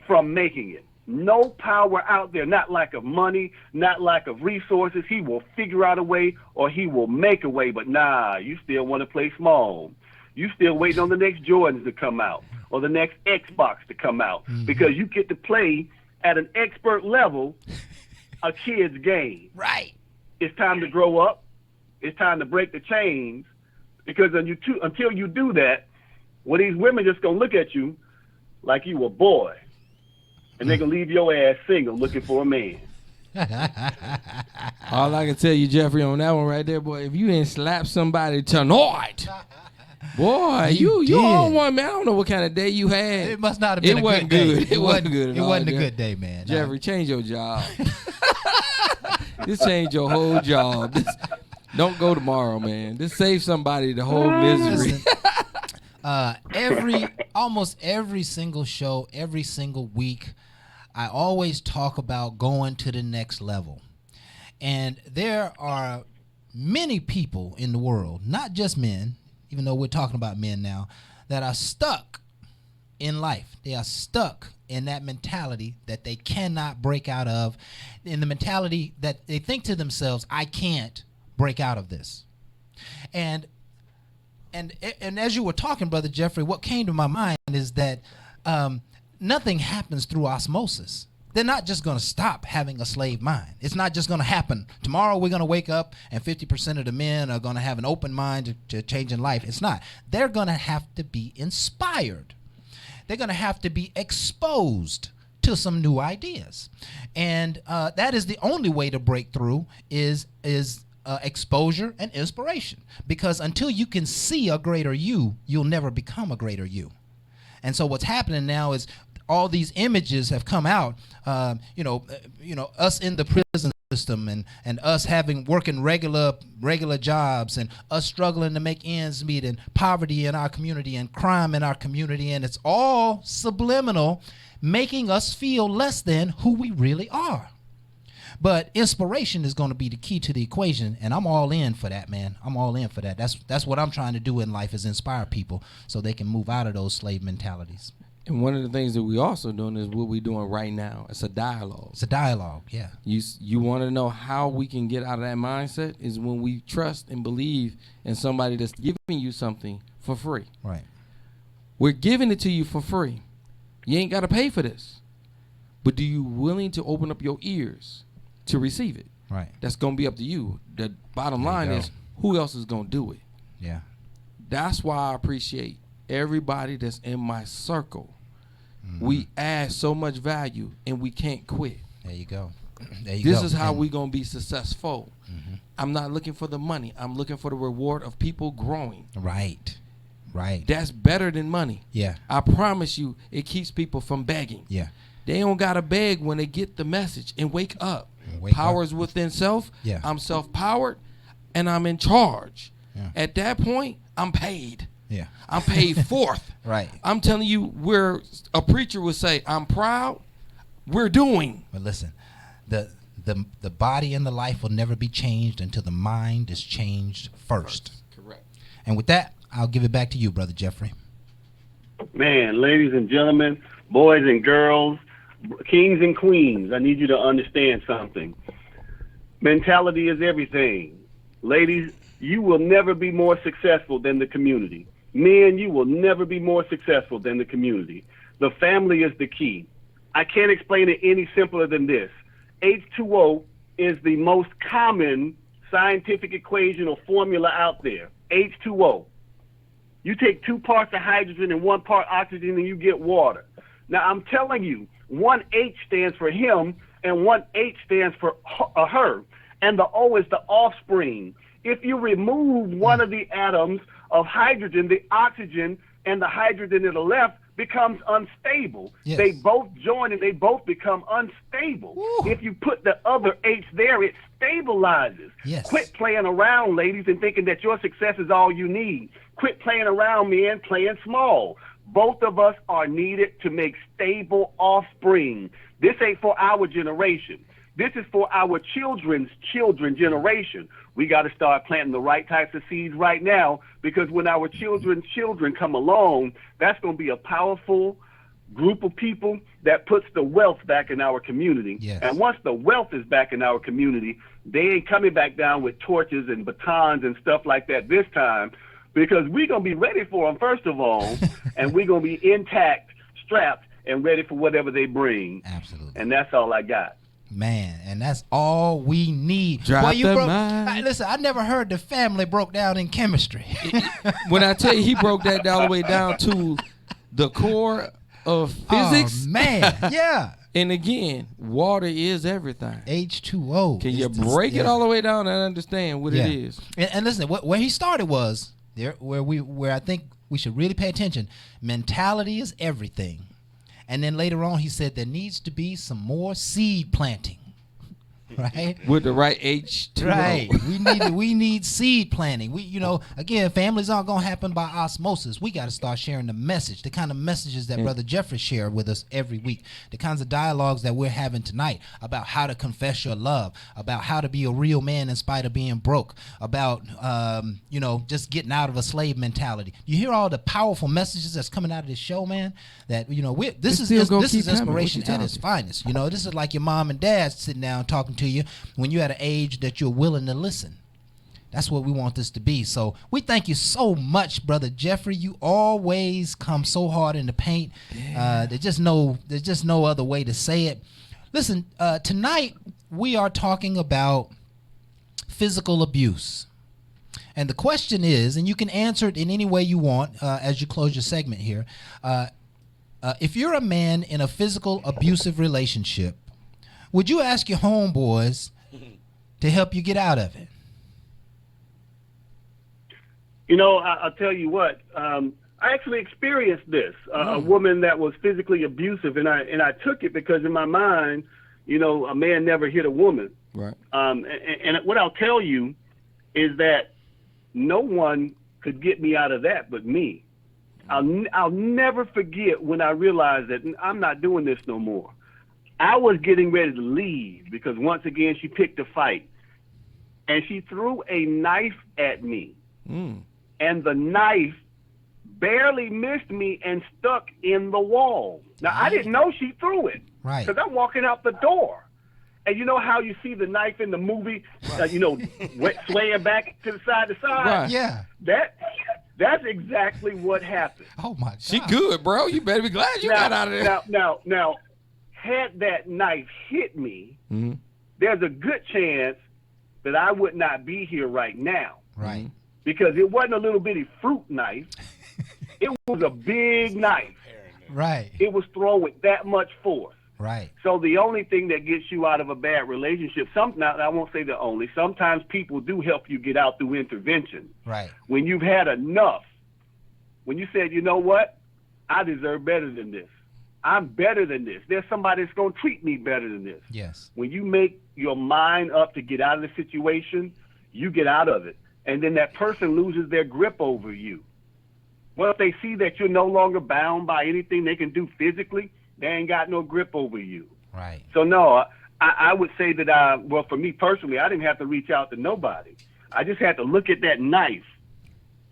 from making it. No power out there, not lack of money, not lack of resources. He will figure out a way or he will make a way. But nah, you still want to play small. You still waiting on the next Jordans to come out or the next Xbox to come out because you get to play at an expert level a kid's game. Right. It's time to grow up. It's time to break the chains because until you do that, well, these women just going to look at you like you a boy. And they're going to leave your ass single looking for a man. All I can tell you, Jeffrey, on that one right there, boy, if you didn't slap somebody tonight, boy, you on one, man. I don't know what kind of day you had. It must not have been a good day. It wasn't good at It all, wasn't a Jeffrey. good day, man. Jeffrey, change your job. This changed your whole job. Don't go tomorrow, man. This save somebody the whole misery. Almost every single show, every single week, I always talk about going to the next level. And there are many people in the world, not just men, even though we're talking about men now, that are stuck in life. They are stuck in that mentality that they cannot break out of, in the mentality that they think to themselves, I can't break out of this. And as you were talking, Brother Jeffrey, what came to my mind is that nothing happens through osmosis. They're not just going to stop having a slave mind. It's not just going to happen. Tomorrow we're going to wake up and 50% of the men are going to have an open mind to changing life. It's not. They're going to have to be inspired. They're going to have to be exposed to some new ideas. And that is the only way to break through is exposure and inspiration. Because until you can see a greater you, you'll never become a greater you. And so what's happening now is all these images have come out, us in the prison system and us working regular jobs and us struggling to make ends meet and poverty in our community and crime in our community. And it's all subliminal, making us feel less than who we really are. But inspiration is going to be the key to the equation, and I'm all in for that, man. I'm all in for that. That's what I'm trying to do in life, is inspire people so they can move out of those slave mentalities. And one of the things that we also doing is what we're doing right now. It's a dialogue. It's a dialogue, yeah. You want to know how we can get out of that mindset is when we trust and believe in somebody that's giving you something for free. Right. We're giving it to you for free. You ain't got to pay for this. But do you willing to open up your ears to receive it? Right. That's going to be up to you. The bottom line is, who else is going to do it? Yeah. That's why I appreciate everybody that's in my circle. We add so much value, and we can't quit. There you go. This is how we going to be successful. I'm not looking for the money. I'm looking for the reward of people growing. Right. Right. That's better than money. Yeah. I promise you, it keeps people from begging. Yeah. They don't got to beg when they get the message and wake up. Wake Power up. is within self. Yeah. I'm self-powered, and I'm in charge. Yeah. At that point, I'm paid. Yeah. I'm paid forth. Right. I'm telling you, where a preacher would say, I'm proud, we're doing. But listen, the body and the life will never be changed until the mind is changed first. Correct. And with that, I'll give it back to you, Brother Jeffrey. Man, ladies and gentlemen, boys and girls, kings and queens, I need you to understand something. Mentality is everything. Ladies, you will never be more successful than the community. Men, you will never be more successful than the community. The family is the key. I can't explain it any simpler than this. H2O is the most common scientific equation or formula out there. H2O. You take 2 parts of hydrogen and 1 part oxygen and you get water. Now, I'm telling you, 1 H stands for him and 1 H stands for her. And the O is the offspring. If you remove one of the atoms of hydrogen, the oxygen and the hydrogen to the left becomes unstable. Yes. They both join and they both become unstable. Woo. If you put the other H there, it stabilizes. Yes. Quit playing around, ladies, and thinking that your success is all you need. Quit playing around, men, playing small. Both of us are needed to make stable offspring. This ain't for our generation. This is for our children's children generation. We got to start planting the right types of seeds right now, because when our children's children come along, that's going to be a powerful group of people that puts the wealth back in our community. Yes. And once the wealth is back in our community, they ain't coming back down with torches and batons and stuff like that this time, because we're going to be ready for them, first of all, and we're going to be intact, strapped, and ready for whatever they bring. Absolutely. And that's all I got. Man, and that's all we need. Drop Boy, the mic. listen, I never heard the family broke down in chemistry. When I tell you, he broke that all the way down to the core of physics. Oh, man, yeah. And again, water is everything. H2O. Can is you the- break it yeah. all the way down and understand what Yeah. it is? And listen, where he started was there, where I think we should really pay attention. Mentality is everything. And then later on, he said there needs to be some more seed planting, right? With the right H2O. Right. We need seed planting. Again, families aren't gonna happen by osmosis. We got to start sharing the message, the kind of messages that Brother Jeffrey shared with us every week, the kinds of dialogues that we're having tonight about how to confess your love, about how to be a real man in spite of being broke, about just getting out of a slave mentality. You hear all the powerful messages that's coming out of this show, man. That this is still gonna this is keep coming. What inspiration you at its talking? finest. This is like your mom and dad sitting down talking to you when you're at an age that you're willing to listen. That's what we want this to be. So we thank you so much, Brother Jeffrey. You always come so hard in the paint. There's just no other way to say it. Listen, tonight we are talking about physical abuse. And the question is, and you can answer it in any way you want as you close your segment here. If you're a man in a physical abusive relationship, would you ask your homeboys to help you get out of it? I'll tell you what. I actually experienced this. A woman that was physically abusive, and I took it because in my mind, a man never hit a woman. Right. And what I'll tell you is that no one could get me out of that but me. I'll never forget when I realized that I'm not doing this no more. I was getting ready to leave because once again she picked a fight, and she threw a knife at me, and the knife barely missed me and stuck in the wall. Now I didn't know she threw it, Right. Because I'm walking out the door, and you know how you see the knife in the movie, swaying back to the side. Right. Yeah. That's exactly what happened. Oh my God. She good, bro. You better be glad you got out of there. Now, had that knife hit me, Mhm. there's a good chance that I would not be here right now. Right. Because it wasn't a little bitty fruit knife. It was a big knife. Right. It was thrown with that much force. Right. So the only thing that gets you out of a bad relationship, now I won't say the only, sometimes people do help you get out through intervention. Right. When you've had enough, when you said, you know what, I deserve better than this. I'm better than this. There's somebody that's going to treat me better than this. Yes. When you make your mind up to get out of the situation, you get out of it. And then that person loses their grip over you. Once they see that you're no longer bound by anything they can do physically, they ain't got no grip over you. Right. So no, I would say that well, for me personally, I didn't have to reach out to nobody. I just had to look at that knife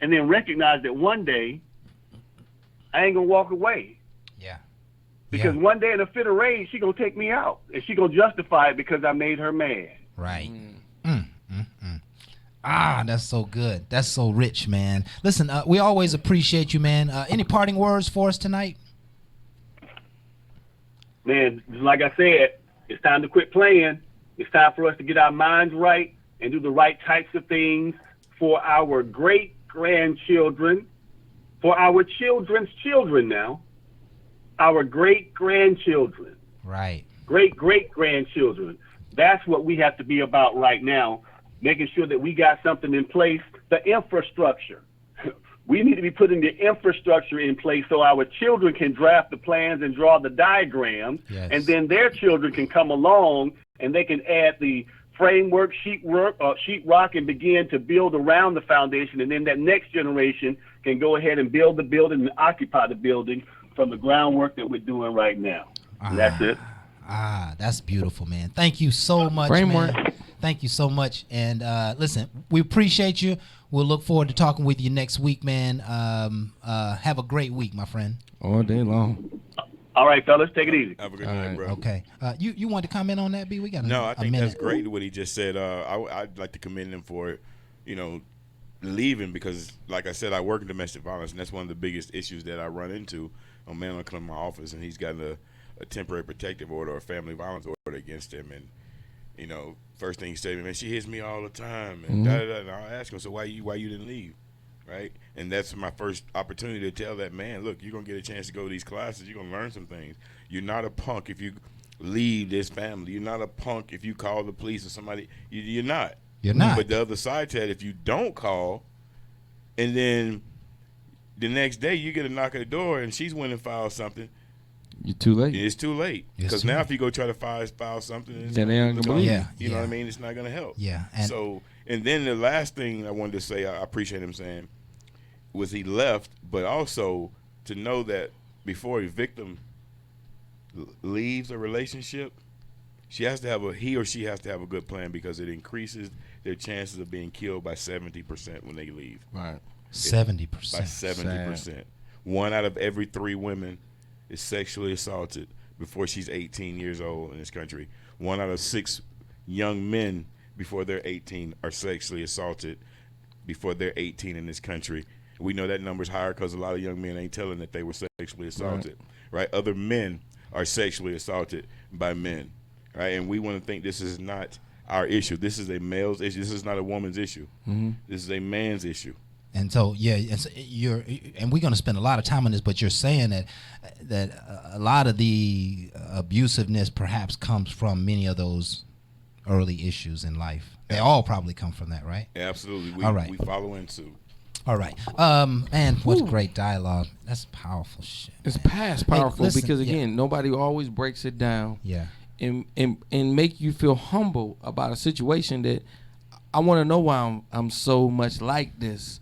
and then recognize that one day I ain't gonna walk away. Yeah. Because one day in a fit of rage, she gonna take me out and she gonna justify it because I made her mad. Right. Ah, that's so good. That's so rich, man. Listen, we always appreciate you, man. Any parting words for us tonight? Man, like I said, it's time to quit playing. It's time for us to get our minds right and do the right types of things for our great-grandchildren, for our children's children now, our great-grandchildren, Right. great-great-grandchildren. That's what we have to be about right now, making sure that we got something in place, the infrastructure. We need to be putting the infrastructure in place so our children can draft the plans and draw the diagrams, Yes. and then their children can come along and they can add the framework, sheetrock, and begin to build around the foundation, and then that next generation can go ahead and build the building and occupy the building from the groundwork that we're doing right now. And that's it. Ah, that's beautiful, man. Thank you so much, Framework. man. Thank you so much. And listen, we appreciate you. We'll look forward to talking with you next week, man. Have a great week, my friend. All day long. All right, fellas, take it easy. Have a good All night, right. bro. Okay. You want to comment on that, B? We got No, I a think minute. that's great what he just said. I'd like to commend him for, leaving because, like I said, I work in domestic violence, and that's one of the biggest issues that I run into. A man will come to my office, and he's got a temporary protective order or family violence order against him, and first thing he said to me, man, she hits me all the time, and and I'll ask him, so why you didn't leave, right? And that's my first opportunity to tell that man, look, you're gonna get a chance to go to these classes, you're gonna learn some things. You're not a punk if you leave this family. You're not a punk if you call the police or somebody. You're not. You're not. But the other side to that, if you don't call, and then the next day you get a knock at the door and she's went and filed something, You're too late. it's too late. It's Because too now late. if you go try to file something, it's Then they aren't gonna believe you. you know Yeah. what I mean? It's not going to help. Yeah. And So, and then the last thing I wanted to say, I appreciate him saying, was he left, but also to know that before a victim leaves a relationship, he or she has to have a good plan because it increases their chances of being killed by 70% when they leave. Right. 70%. By 70%. 1 out of every 3 women is sexually assaulted before she's 18 years old in this country. 1 out of 6 young men before they're 18 are sexually assaulted before they're 18 in this country. We know that number's higher because a lot of young men ain't telling that they were sexually assaulted, right? Other men are sexually assaulted by men, right? And we want to think this is not our issue. This is a male's issue. This is not a woman's issue. This is a man's issue. And so, yeah, and we're going to spend a lot of time on this, but you're saying that a lot of the abusiveness perhaps comes from many of those early issues in life. They all probably come from that, right? Absolutely. All right. We follow in suit. All right. Man, what great dialogue. That's powerful shit. It's man. past powerful listen, because yeah. again, nobody always breaks it down Yeah. and make you feel humble about a situation that I want to know why I'm so much like this.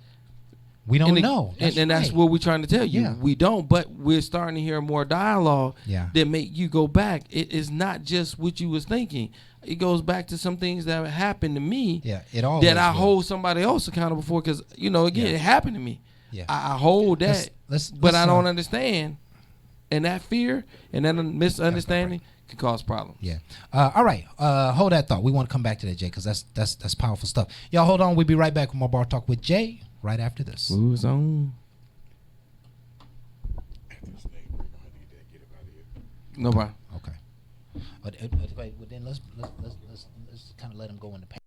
We don't and know. That's and that's what we're trying to tell you. Yeah. We don't, but we're starting to hear more dialogue Yeah. that make you go back. It is not just what you was thinking. It goes back to some things that happened to me Yeah, it always that I will. hold somebody else accountable for because, again, Yeah. it happened to me. Yeah. I hold that, Let's but I don't understand. And that fear and that misunderstanding can cause problems. Yeah. All right. Hold that thought. We want to come back to that, Jay, because that's powerful stuff. Y'all hold on. We'll be right back with more Bar Talk with Jay right after this. Smooth zone. No problem. Okay. But wait, well, then let's kind of let him go in the paint.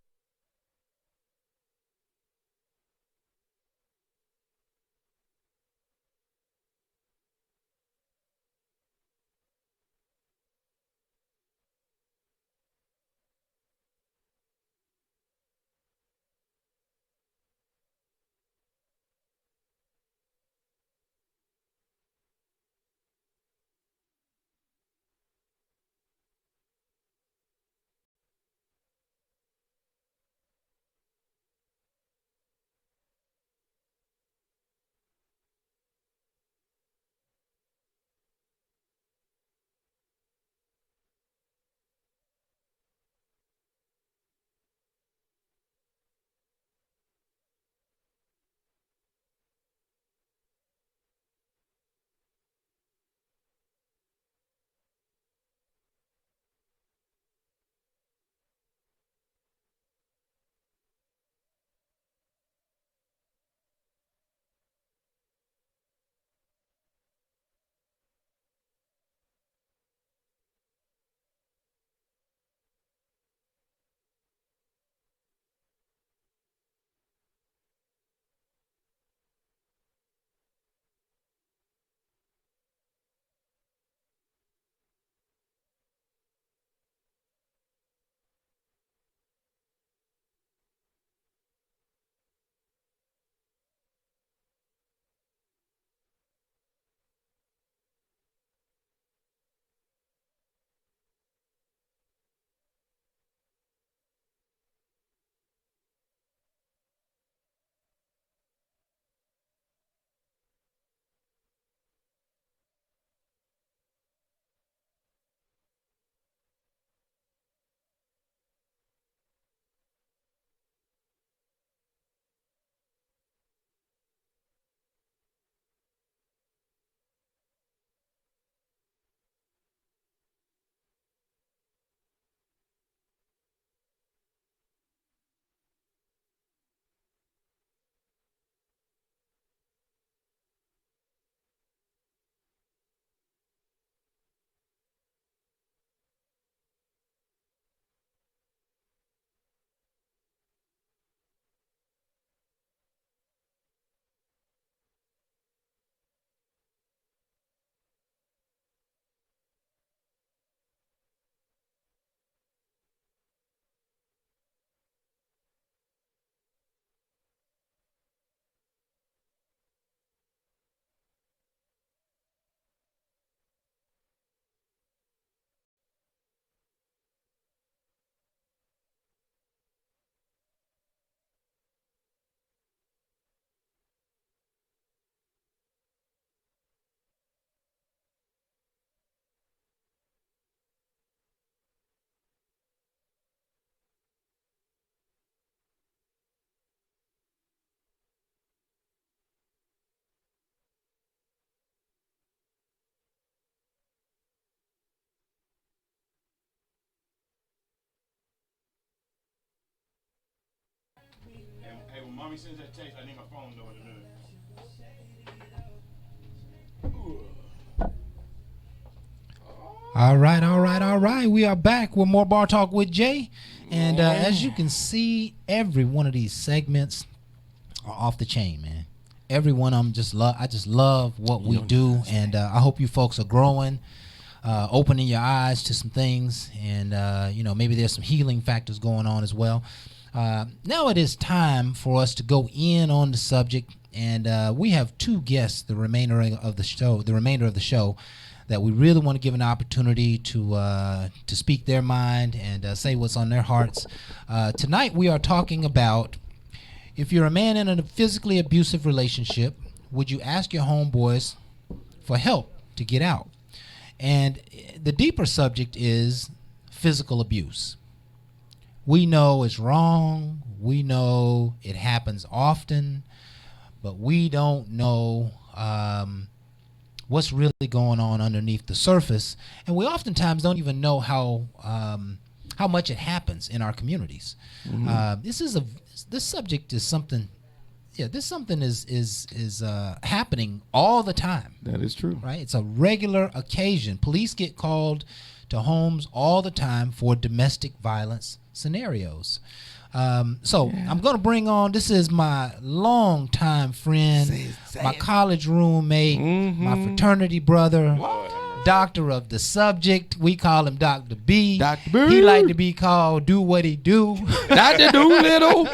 Hey, when mommy sends that text, I need my phone though in a minute. All right. We are back with more Bar Talk with Jay. And as you can see, every one of these segments are off the chain, man. Every one of them I just love what we do. And I hope you folks are growing, opening your eyes to some things. And, maybe there's some healing factors going on as well. Now it is time for us to go in on the subject. And we have two guests the remainder of the show that we really want to give an opportunity to speak their mind and say what's on their hearts. Tonight we are talking about, if you're a man in a physically abusive relationship, would you ask your homeboys for help to get out? And the deeper subject is physical abuse. We know it's wrong. We know it happens often, but we don't know what's really going on underneath the surface, and we oftentimes don't even know how much it happens in our communities. This subject is something this something is happening all the time. That is true. Right? It's a regular occasion. Police get called to homes all the time for domestic violence scenarios. So I'm going to bring on, this is my longtime friend, my college roommate, my fraternity brother, doctor of the subject. We call him Dr. B. Dr. B. He like to be called Do What He Do. Dr. Doolittle.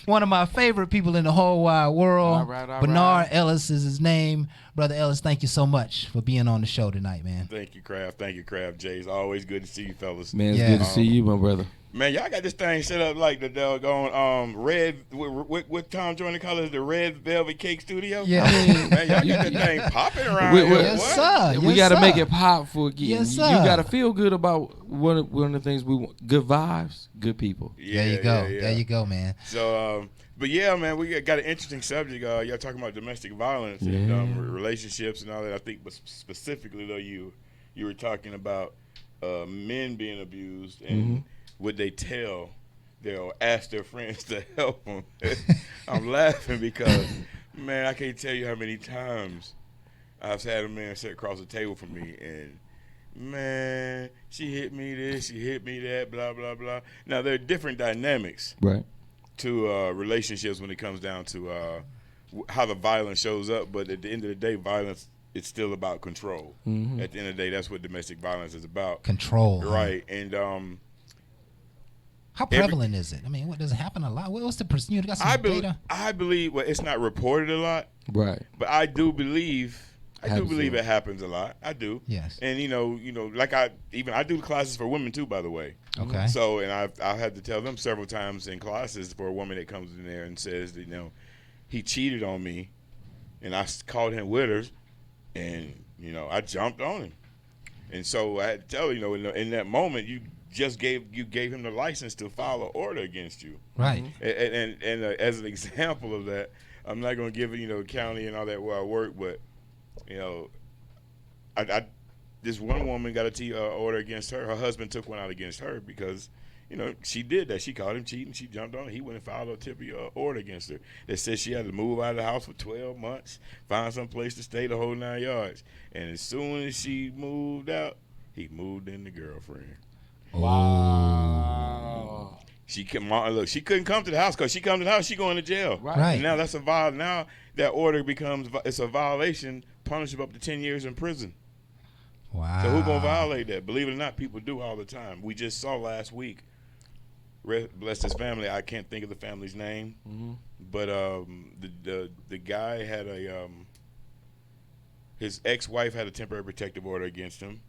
One of my favorite people in the whole wide world. All right. Bernard Ellis is his name. Brother Ellis, thank you so much for being on the show tonight, man. Thank you, Kraft. Jay. It's always good to see you, fellas. Man, it's good to see you, my brother. Man, y'all got this thing set up like the doggone red. What Tom Jordan calls it, the Red Velvet Cake Studio. Yeah, man, y'all got that thing popping around here. Yes, sir. We got to make it pop for again. Yes, sir. You got to feel good about one of the things we want. Good vibes, good people. Yeah, there you go. Yeah. There you go, man. So, but yeah, man, we got an interesting subject. Y'all talking about domestic violence and relationships and all that. I think, but specifically though, you were talking about men being abused and what they tell. They'll ask their friends to help them. I'm laughing because, man, I can't tell you how many times I've had a man sit across the table from me and, man, she hit me this, she hit me that, blah, blah, blah. Now, there are different dynamics to relationships when it comes down to how the violence shows up. But at the end of the day, violence, it's still about control. At the end of the day, that's what domestic violence is about. Control. Right. And how prevalent is it? I mean, what does it happen a lot? What's the percent? You got some data? I believe, well, it's not reported a lot. Right. But I do believe it happens a lot. I do. Yes. And you know, like I do classes for women too, by the way. Okay. So, and I've had to tell them several times in classes for a woman that comes in there and says that, he cheated on me, and I caught him with her, and I jumped on him, and so I had to tell her, in that moment you gave him the license to file an order against you. Right. And as an example of that, I'm not going to give it, county and all that where I work, but I this one woman got a order against her. Her husband took one out against her because she did that. She caught him cheating. She jumped on him. He went and filed a order against her that said she had to move out of the house for 12 months, find some place to stay the whole 9 yards. And as soon as she moved out, he moved in the girlfriend. Wow. She couldn't come to the house because she come to the house, she going to jail. Right. And now that's now that order it's a violation, punishable up to 10 years in prison. Wow. So who's gonna violate that? Believe it or not, people do all the time. We just saw last week. Bless his family. I can't think of the family's name, but the guy had his ex-wife had a temporary protective order against him.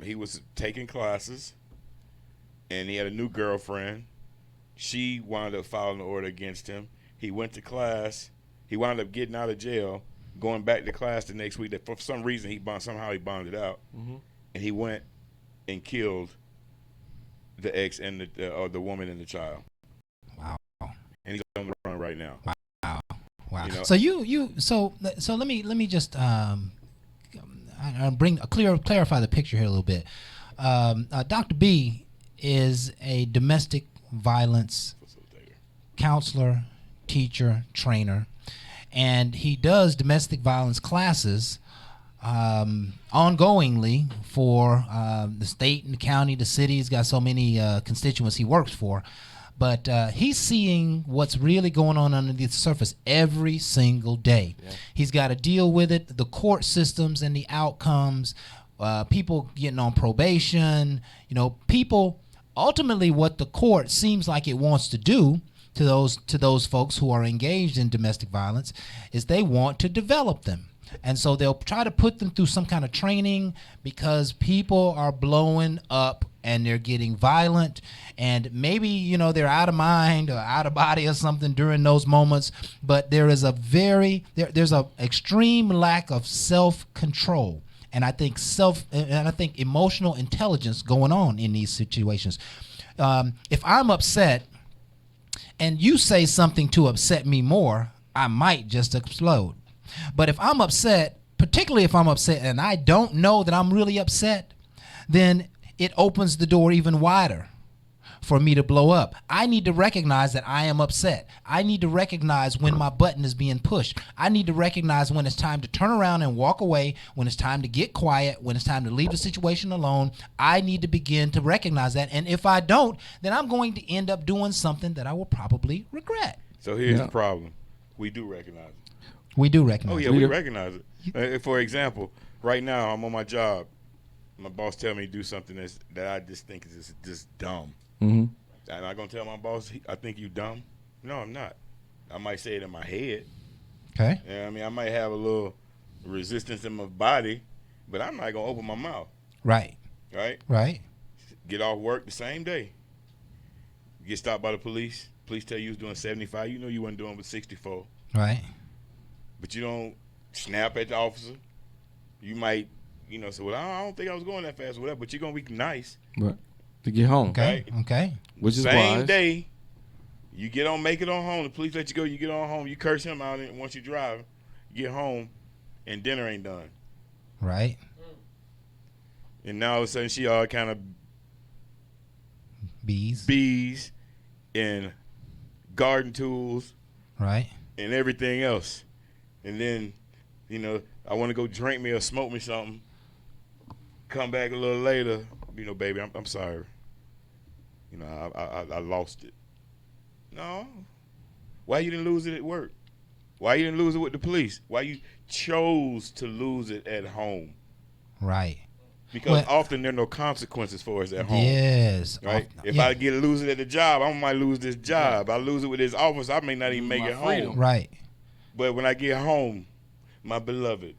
He was taking classes, and he had a new girlfriend. She wound up filing an order against him. He went to class. He wound up getting out of jail, going back to class the next week. That for some reason he bonded out, and he went and killed the ex and the woman and the child. Wow. And he's on the run right now. Wow. So so let me just clarify the picture here a little bit. Dr. B is a domestic violence counselor, teacher, trainer, and he does domestic violence classes ongoingly for the state and the county, the city. He's got so many constituents he works for. But he's seeing what's really going on under the surface every single day. Yeah. He's got to deal with it, the court systems and the outcomes, people getting on probation, people, ultimately what the court seems like it wants to do to those folks who are engaged in domestic violence is they want to develop them. And so they'll try to put them through some kind of training because people are blowing up and they're getting violent, and maybe they're out of mind or out of body or something during those moments, but there is there's a extreme lack of self-control, and I think emotional intelligence going on in these situations. If I'm upset and you say something to upset me more, I might just explode. But if I'm upset, particularly if I'm upset and I don't know that I'm really upset, then it opens the door even wider for me to blow up. I need to recognize that I am upset. I need to recognize when my button is being pushed. I need to recognize when it's time to turn around and walk away, when it's time to get quiet, when it's time to leave the situation alone. I need to begin to recognize that. And if I don't, then I'm going to end up doing something that I will probably regret. So here's the problem. We do recognize it. We do recognize Oh, yeah, we recognize it. For example, right now I'm on my job. My boss tell me to do something that I just think is just dumb. Mm-hmm. I'm not going to tell my boss, I think you dumb. No, I'm not. I might say it in my head. Okay. I mean, I might have a little resistance in my body, but I'm not going to open my mouth. Right. Right? Right. Get off work the same day. Get stopped by the police. Police tell you was doing 75. You know you wasn't doing but 64. Right. But you don't snap at the officer. You might, say, well, I don't think I was going that fast or whatever, but you're going to be nice. Right. To get home. Okay. Right? Okay. Which is Same wise. day, you make it on home. The police let you go. You get on home. You curse him out, and once you drive, you get home, and dinner ain't done. Right. And now all of a sudden, she all kind of bees and garden tools, right, and everything else. And then, I want to go drink me or smoke me something. Come back a little later, baby, I'm sorry. I lost it. No. Why you didn't lose it at work? Why you didn't lose it with the police? Why you chose to lose it at home? Right. Because often there are no consequences for us at home. Yes. Right? If I lose it at the job, I might lose this job. I lose it with this office, I may not even make it home. Right. But when I get home, my beloved,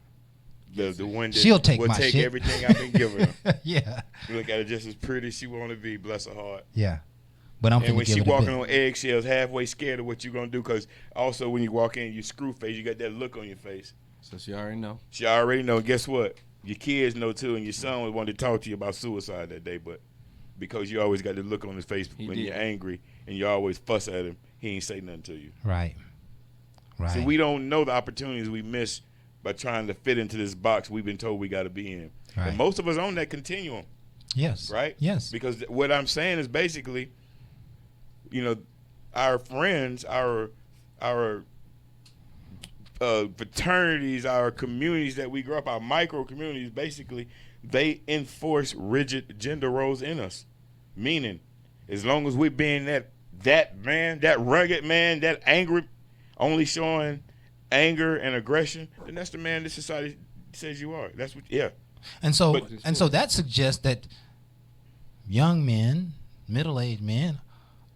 the one that she'll take will my take shit. everything I've been giving her. Yeah. You look at her just as pretty as she want to be, bless her heart. Yeah. But I'm and when give she it a walking bit. on eggshells, halfway scared of what you're going to do, because also when you walk in, you screw face, you got that look on your face. So she already know. She already know. Guess what? Your kids know too, and your son wanted to talk to you about suicide that day, but because you always got the look on his face when you're angry and you always fuss at him, he ain't say nothing to you. Right. Right. So we don't know the opportunities we miss by trying to fit into this box we've been told we got to be in. Right. And most of us on that continuum. Yes. Right? Yes. Because what I'm saying is basically, our friends, our fraternities, our communities that we grew up, our micro communities, basically, they enforce rigid gender roles in us. Meaning, as long as we're being that man, that rugged man, that angry, only showing anger and aggression, then that's the man that society says you are. That's what, yeah. And so that suggests that young men, middle-aged men,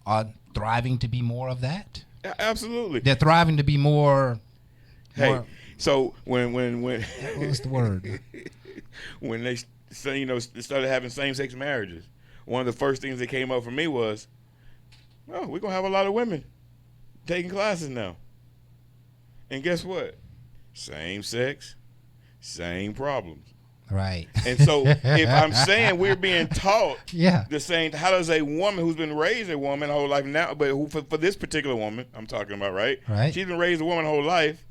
are thriving to be more of that. Absolutely. They're thriving to be more. Hey, so when what's the word? When they started having same-sex marriages, one of the first things that came up for me was, oh, we're gonna have a lot of women taking classes now. And guess what? Same sex, same problems. Right. And so if I'm saying we're being taught the same, how does a woman who's been raised a woman her whole life now, but who, for this particular woman I'm talking about, right? She's been raised a woman her whole life.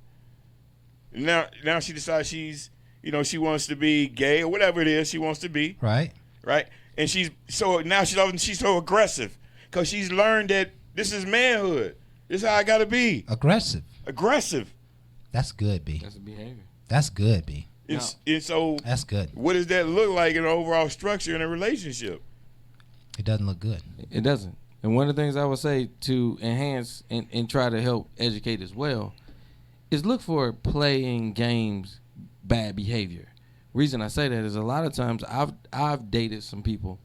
Now she decides she's, she wants to be gay or whatever it is she wants to be. Right. Right. And she's so aggressive because she's learned that this is manhood. This is how I got to be. Aggressive. That's good, B. That's a behavior. That's good, B. And so that's good. What does that look like in the overall structure in a relationship? It doesn't look good. It doesn't. And one of the things I would say to enhance and try to help educate as well is look for playing games bad behavior. Reason I say that is a lot of times I've dated some people,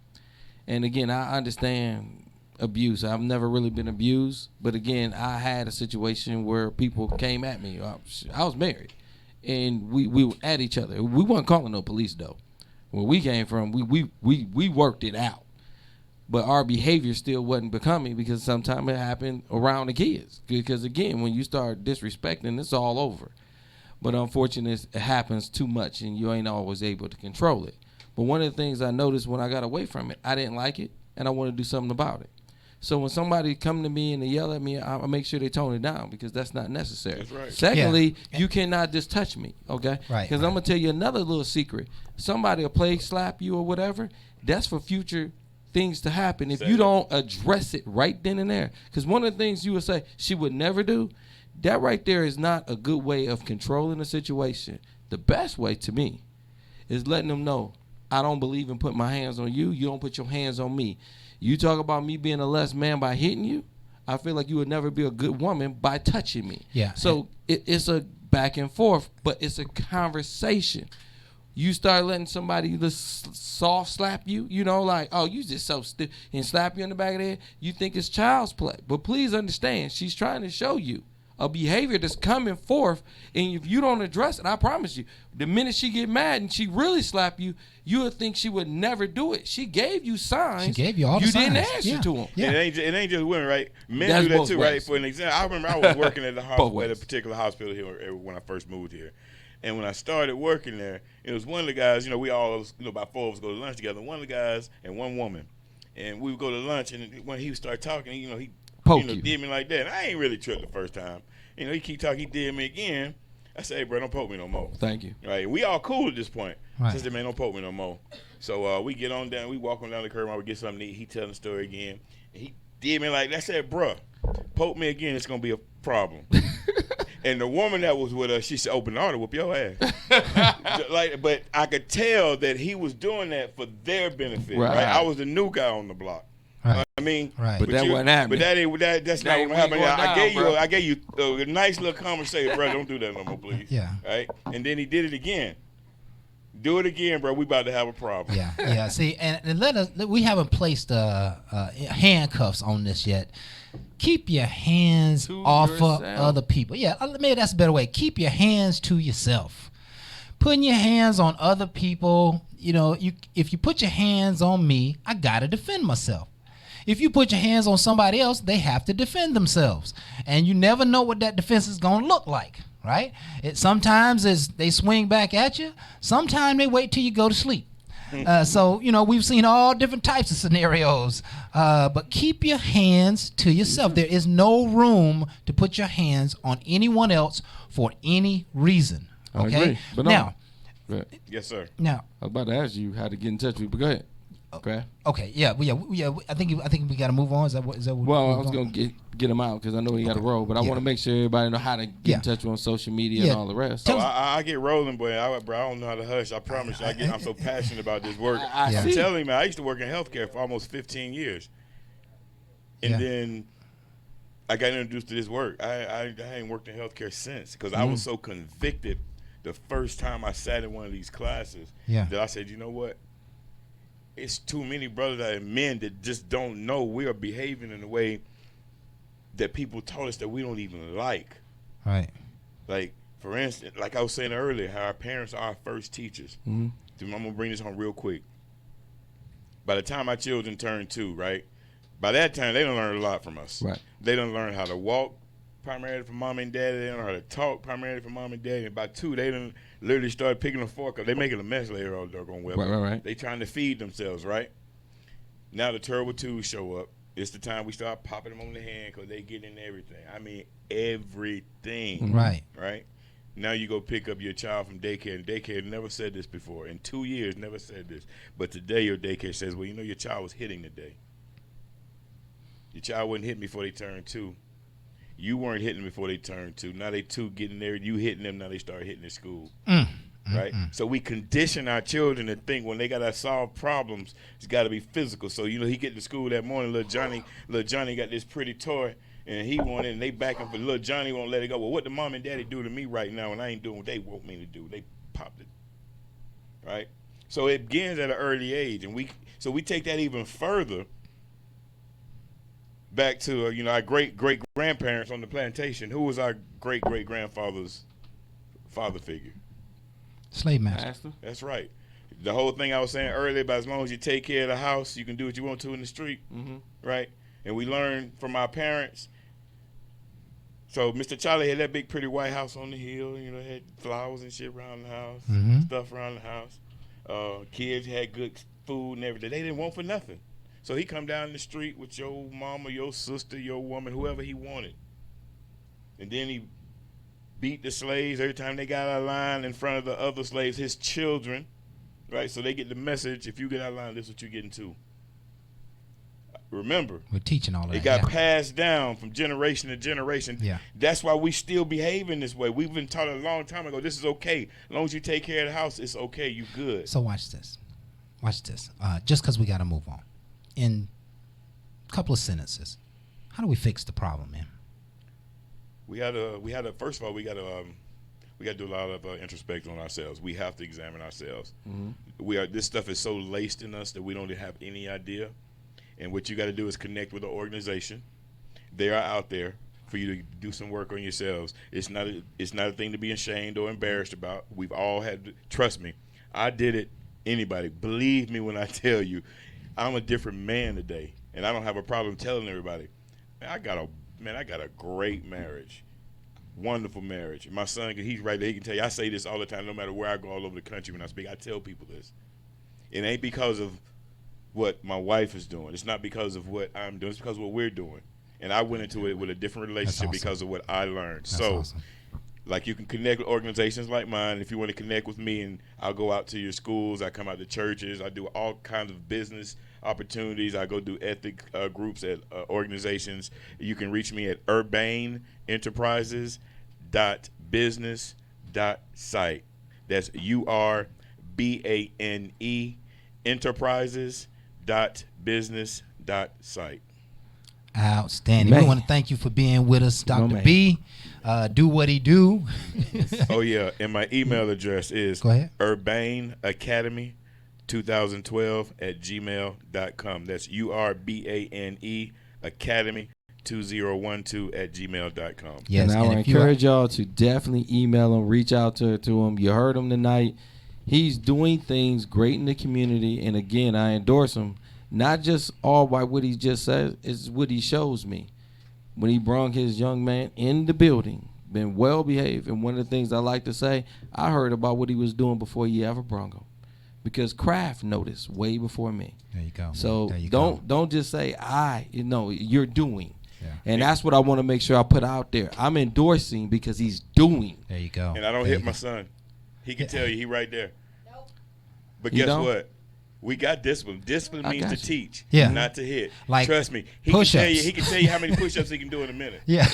and again I understand abuse. I've never really been abused, but again I had a situation where people came at me. I was married, and we were at each other. We weren't calling no police though. Where we came from, we worked it out. But our behavior still wasn't becoming because sometimes it happened around the kids. Because, again, when you start disrespecting, it's all over. But unfortunately, it happens too much, and you ain't always able to control it. But one of the things I noticed when I got away from it, I didn't like it, and I wanted to do something about it. So when somebody come to me and they yell at me, I make sure they tone it down because that's not necessary. That's right. Secondly, you cannot just touch me, okay? Right. Because I'm going to tell you another little secret. Somebody will play slap you or whatever, that's for future things to happen if you don't address it right then and there. Because one of the things you would say she would never do, that right there is not a good way of controlling a situation. The best way to me is letting them know, I don't believe in putting my hands on you. You don't put your hands on me. You talk about me being a less man by hitting you. I feel like you would never be a good woman by touching me. Yeah. So it's a back and forth, but it's a conversation. You start letting somebody just soft slap you, you know, like, oh, you just so stiff, and slap you in the back of the head. You think it's child's play. But please understand, she's trying to show you a behavior that's coming forth, and if you don't address it, I promise you, the minute she get mad and she really slap you, you would think she would never do it. She gave you signs. She gave you all the signs. You didn't signs. answer to them. Yeah. It ain't just women, right? Men That's do that both too, ways. right? For an example, I remember I was working at the hospital, at a ways. particular hospital here when I first moved here. And when I started working there, it was one of the guys, you know, we all, you know, about 4 of us go to lunch together, one of the guys and one woman. And we would go to lunch, and when he would start talking, you know, he Poke you. Did me like that. And I ain't really tripped the first time. You know, he keep talking, he did me again. I say, hey, bro, don't poke me no more. Thank you. Right, we all cool at this point. Right. Sister, man, don't poke me no more. So we get on down, we walk on down the curb, I would get something to eat. He telling the story again. And he did me like that. I said, bro, poke me again, it's going to be a problem. And the woman that was with us, she said, open the door to whoop your ass. But I could tell that he was doing that for their benefit. Right. I was the new guy on the block. Right. I mean, Right. But that wasn't happening. But that's That not what happened. ain't going down, I gave you a nice little conversation, bro. Don't do that no more, please. Yeah. Right. And then he did it again. Do it again, bro. We about to have a problem. Yeah. See, and we haven't placed handcuffs on this yet. Keep your hands To off yourself. of other people. Yeah, maybe that's a better way. Keep your hands to yourself. Putting your hands on other people, you know, if you put your hands on me, I gotta defend myself. If you put your hands on somebody else, they have to defend themselves. And you never know what that defense is gonna look like, right? Sometimes they swing back at you. Sometimes they wait till you go to sleep. So, you know, we've seen all different types of scenarios. But keep your hands to yourself. There is no room to put your hands on anyone else for any reason. I Okay? agree. But Now, Yes, sir. now, I was about to ask you how to get in touch with you, but go ahead. Okay. okay, yeah. I think we got to move on. Is that what? Well, I was gonna get him out because I know he got to roll, but I want to make sure everybody know how to get in touch with him on social media and all the rest. Oh, I get rolling, but I don't know how to hush. I promise you, I'm so passionate about this work. I I'm see. telling you, man, I used to work in healthcare for almost 15 years. And then I got introduced to this work. I ain't worked in healthcare since because I was so convicted the first time I sat in one of these classes that I said, you know what? It's too many brothers and men that just don't know we are behaving in a way that people taught us that we don't even like. Right. Like, for instance, like I was saying earlier, how our parents are our first teachers. I'm going to bring this home real quick. By the time my children turn 2, right, by that time, they done learned a lot from us. Right. They done learned how to walk primarily from mom and daddy. They done learned how to talk primarily from mom and daddy. And by 2, they done literally started picking a fork up. They making a mess later on, doggone well. Right. They trying to feed themselves, right? Now the terrible 2s show up. It's the time we start popping them on the hand because they get in everything. I mean, everything. Right. Right? Now you go pick up your child from daycare, and daycare never said this before. In 2 years, never said this. But today your daycare says, well, you know, your child was hitting today. Your child wouldn't hit me before they turned 2. You weren't hitting them before they turned 2. Now they 2 getting there. You hitting them. Now they start hitting at school. Right? So we condition our children to think when they got to solve problems, it's got to be physical. So, you know, he get to school that morning, little Johnny got this pretty toy, and he wanted it, and they back him for little Johnny won't let it go. Well, what the mom and daddy do to me right now, and I ain't doing what they want me to do. They popped it. Right? So it begins at an early age, and we take that even further back to you know, our great grandparents on the plantation. Who was our great grandfather's father figure? Slave master. Pastor. That's right. The whole thing I was saying earlier about as long as you take care of the house, you can do what you want to in the street, right? And we learned from our parents. So Mr. Charlie had that big pretty white house on the hill, you know, had flowers and shit around the house, stuff around the house. Kids had good food and everything. They didn't want for nothing. So he come down the street with your mama, your sister, your woman, whoever he wanted. And then he beat the slaves every time they got out of line in front of the other slaves, his children, right? So they get the message, if you get out of line, this is what you're getting too. remember, We're teaching all of that. it got yeah. passed down from generation to generation. Yeah. That's why we still behaving this way. We've been taught a long time ago, this is okay. As long as you take care of the house, it's okay. You good. So watch this. Watch this. Just because we got to move on. In a couple of sentences, how do we fix the problem, man? We had a first of all, we got to do a lot of introspection on ourselves. We have to examine ourselves. This stuff is so laced in us that we don't have any idea. And what you got to do is connect with an organization. They are out there for you to do some work on yourselves. It's not a thing to be ashamed or embarrassed about. We've all had. Trust me, I did it. Anybody, believe me when I tell you, I'm a different man today, and I don't have a problem telling everybody. I got a great marriage. Wonderful marriage. My son, he's right there. He can tell you. I say this all the time, no matter where I go all over the country when I speak. I tell people this. It ain't because of what my wife is doing. It's not because of what I'm doing. It's because of what we're doing. And I went into it with a different relationship because of what I learned. That's so, awesome. like, you can connect with organizations like mine. If you want to connect with me, and I'll go out to your schools. I come out to churches. I do all kinds of business opportunities. I go do ethic groups at organizations. You can reach me at urbaneenterprises.business.site. That's URBANE enterprises.business.site. Outstanding. Man. We want to thank you for being with us, Dr. man. B. Do what he do. Oh, yeah. And my email address is Go ahead. urbaneacademy2012@gmail.com. That's URBANE Academy2012@gmail.com. Yes, and I would if you encourage y'all to definitely email him, reach out to him. You heard him tonight. He's doing things great in the community, and again, I endorse him. Not just all by what he just says, it's what he shows me. When he brought his young man in the building, been well behaved, and one of the things I like to say, I heard about what he was doing before he ever brought him, because Kraft noticed way before me. There you go. So There you don't just say you're doing. Yeah. And that's what I want to make sure I put out there. I'm endorsing because he's doing. There you go. And I don't There hit you my go. son. He can tell you, he right there. But You guess don't? what? We got discipline. Discipline I means got to you. teach, Yeah. not to hit. Like Trust me. He push-ups. can tell you how many push-ups he can do in a minute. Yeah.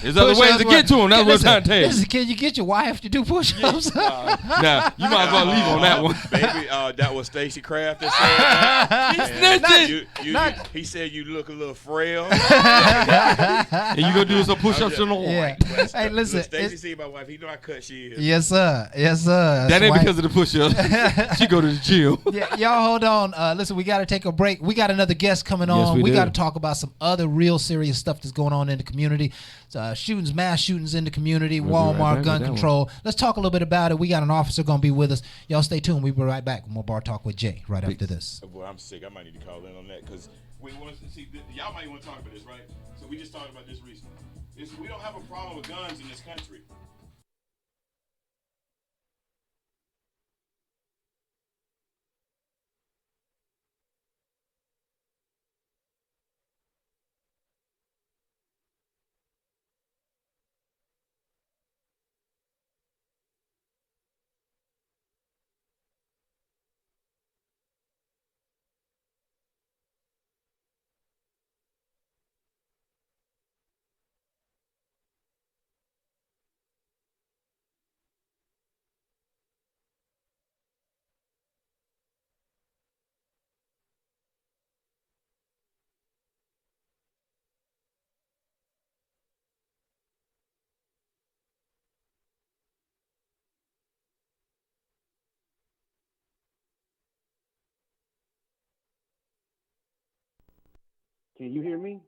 There's other ways to get to him. That's what I'm trying to tell you. Listen, can you get your wife to do push-ups? Now, you might as well leave on that one. Baby, that was Stacy Kraft that said that. snitching. He said you look a little frail. And you gonna do some push-ups on the wall. Yeah. But Hey, listen. Stacy see my wife. He know how cut she is. Yes, sir. Yes, sir. That ain't That's because of the push-ups. She go to the gym. yeah, y'all hold on. Listen, we got to take a break. We got another guest coming on. we we do. got to talk about some other real serious stuff that's going on in the community. Shootings, mass shootings in the community, We'll be right Walmart, back gun with that control. Let's talk a little bit about it. We got an officer going to be with us. Y'all stay tuned. We'll be right back with more Bar Talk with Jay right after this. Boy, I'm sick. I might need to call in on that because we want to see. Y'all might want to talk about this, right? So we just talked about this recently. We don't have a problem with guns in this country. Can you hear me?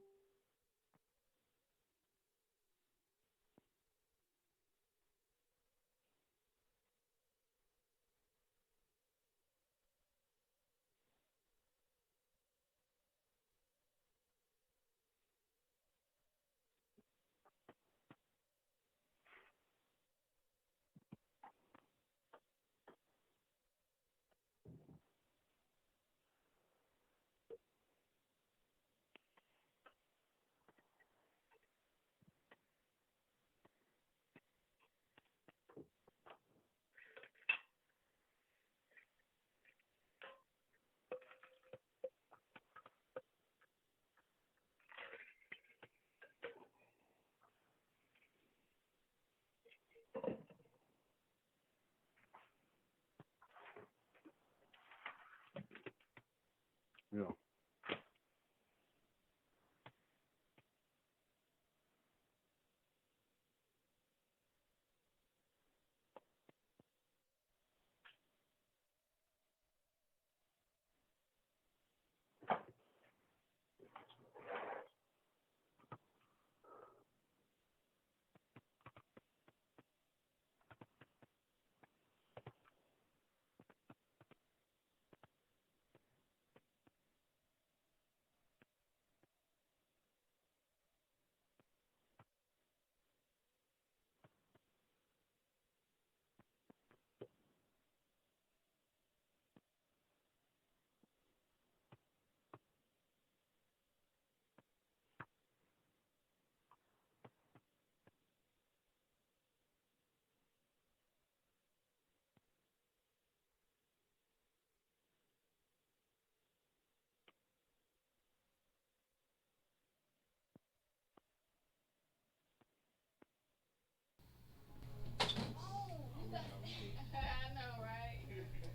Yeah.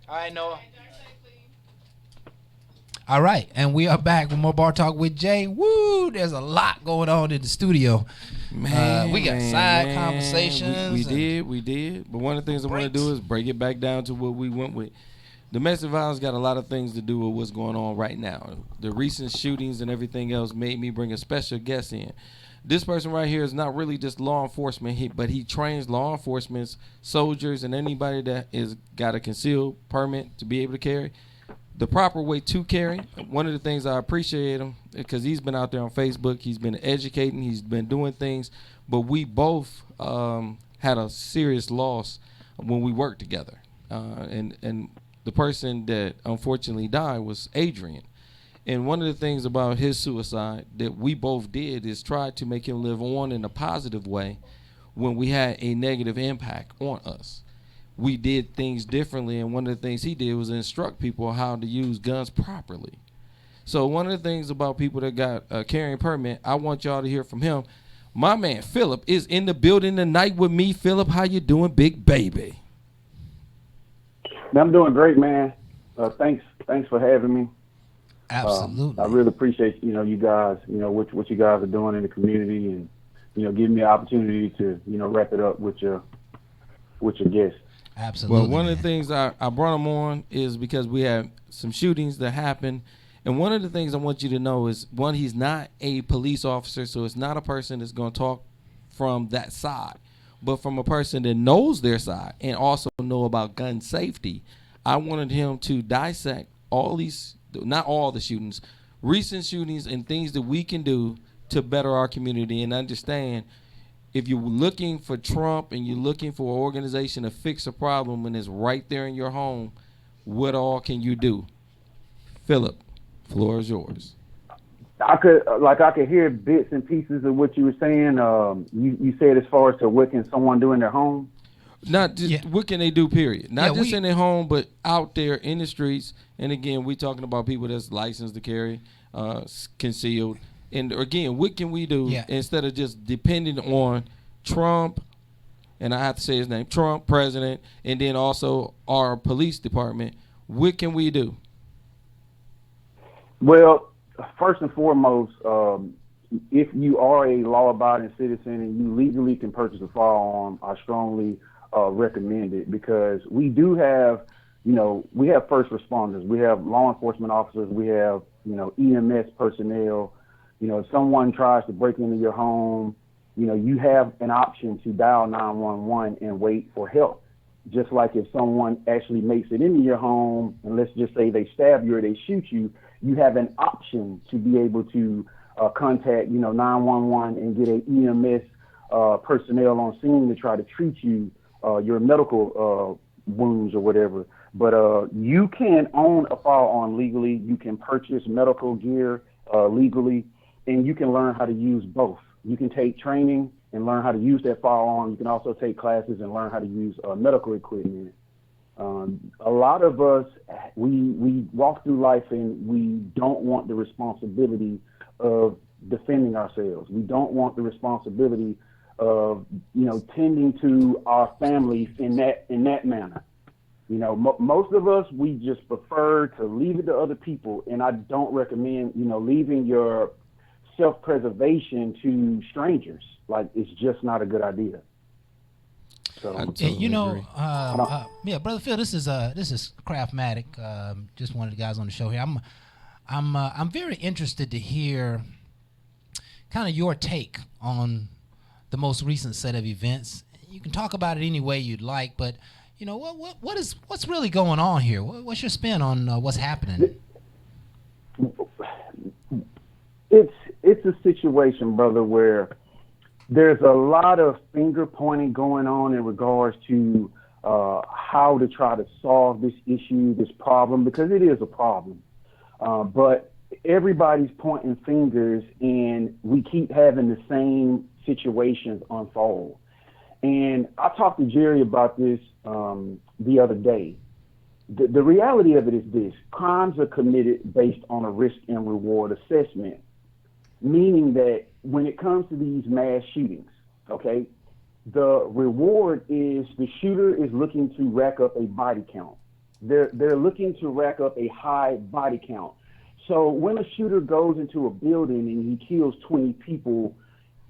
I know. All right, and we are back with more Bar Talk with Jay. Woo! There's a lot going on in the studio. Man, we got side conversations. We did. But one of the things I want to do is break it back down to what we went with. Domestic violence got a lot of things to do with what's going on right now. The recent shootings and everything else made me bring a special guest in. This person right here is not really just law enforcement, but he trains law enforcement, soldiers, and anybody that is got a concealed permit to be able to carry the proper way to carry. One of the things I appreciate him because he's been out there on Facebook, he's been educating, he's been doing things, but we both had a serious loss when we worked together, and the person that unfortunately died was Adrian. And one of the things about his suicide that we both did is try to make him live on in a positive way when we had a negative impact on us. We did things differently, and one of the things he did was instruct people how to use guns properly. So one of the things about people that got a carrying permit, I want y'all to hear from him. My man Philip is in the building tonight with me. Philip, how you doing, big baby? Man, I'm doing great, man. Thanks for having me. Absolutely. I really appreciate you guys, what you guys are doing in the community, and giving me an opportunity to wrap it up with your guests. Absolutely. Well, one of the things I brought him on is because we had some shootings that happened, and one of the things I want you to know is, one, he's not a police officer, so it's not a person that's going to talk from that side, but from a person that knows their side and also know about gun safety. I wanted him to dissect all these, not all the shootings, recent shootings and things that we can do to better our community and understand if you're looking for Trump and you're looking for an organization to fix a problem and it's right there in your home, what all can you do? Philip, floor is yours. I could hear bits and pieces of what you were saying. You said as far as to what can someone do in their home? Not just what can they do, period. Not just in their home, but out there in the streets. And again, we're talking about people that's licensed to carry, concealed. And again, what can we do instead of just depending on Trump, and I have to say his name, Trump, president, and then also our police department? What can we do? Well, first and foremost, if you are a law-abiding citizen and you legally can purchase a firearm, I strongly recommend it, because we do have, we have first responders, we have law enforcement officers, we have, EMS personnel. If someone tries to break into your home, you have an option to dial 911 and wait for help. Just like if someone actually makes it into your home, and let's just say they stab you or they shoot you, you have an option to be able to contact, 911 and get an EMS personnel on scene to try to treat you, your medical wounds or whatever. But you can own a firearm legally. You can purchase medical gear legally, and you can learn how to use both. You can take training and learn how to use that firearm. You can also take classes and learn how to use medical equipment. A lot of us, we walk through life and we don't want the responsibility of defending ourselves. We don't want the responsibility of, tending to our families in that manner. You know, most of us, we just prefer to leave it to other people, and I don't recommend, you know, leaving your self-preservation to strangers. Like, it's just not a good idea. So, You know, yeah, brother Phil, this is Craftmatic, just one of the guys on the show here. I'm very interested to hear kind of your take on the most recent set of events. You can talk about it any way you'd like, but you know what's really going on here? What's your spin on what's happening? It's a situation, brother, where there's a lot of finger pointing going on in regards to how to try to solve this issue, this problem, because it is a problem. But everybody's pointing fingers, and we keep having the same situations unfold. And I talked to Jerry about this the other day. The reality of it is this: crimes are committed based on a risk and reward assessment, meaning that when it comes to these mass shootings, okay, the reward is the shooter is looking to rack up a body count. They're looking to rack up a high body count. So when a shooter goes into a building and he kills 20 people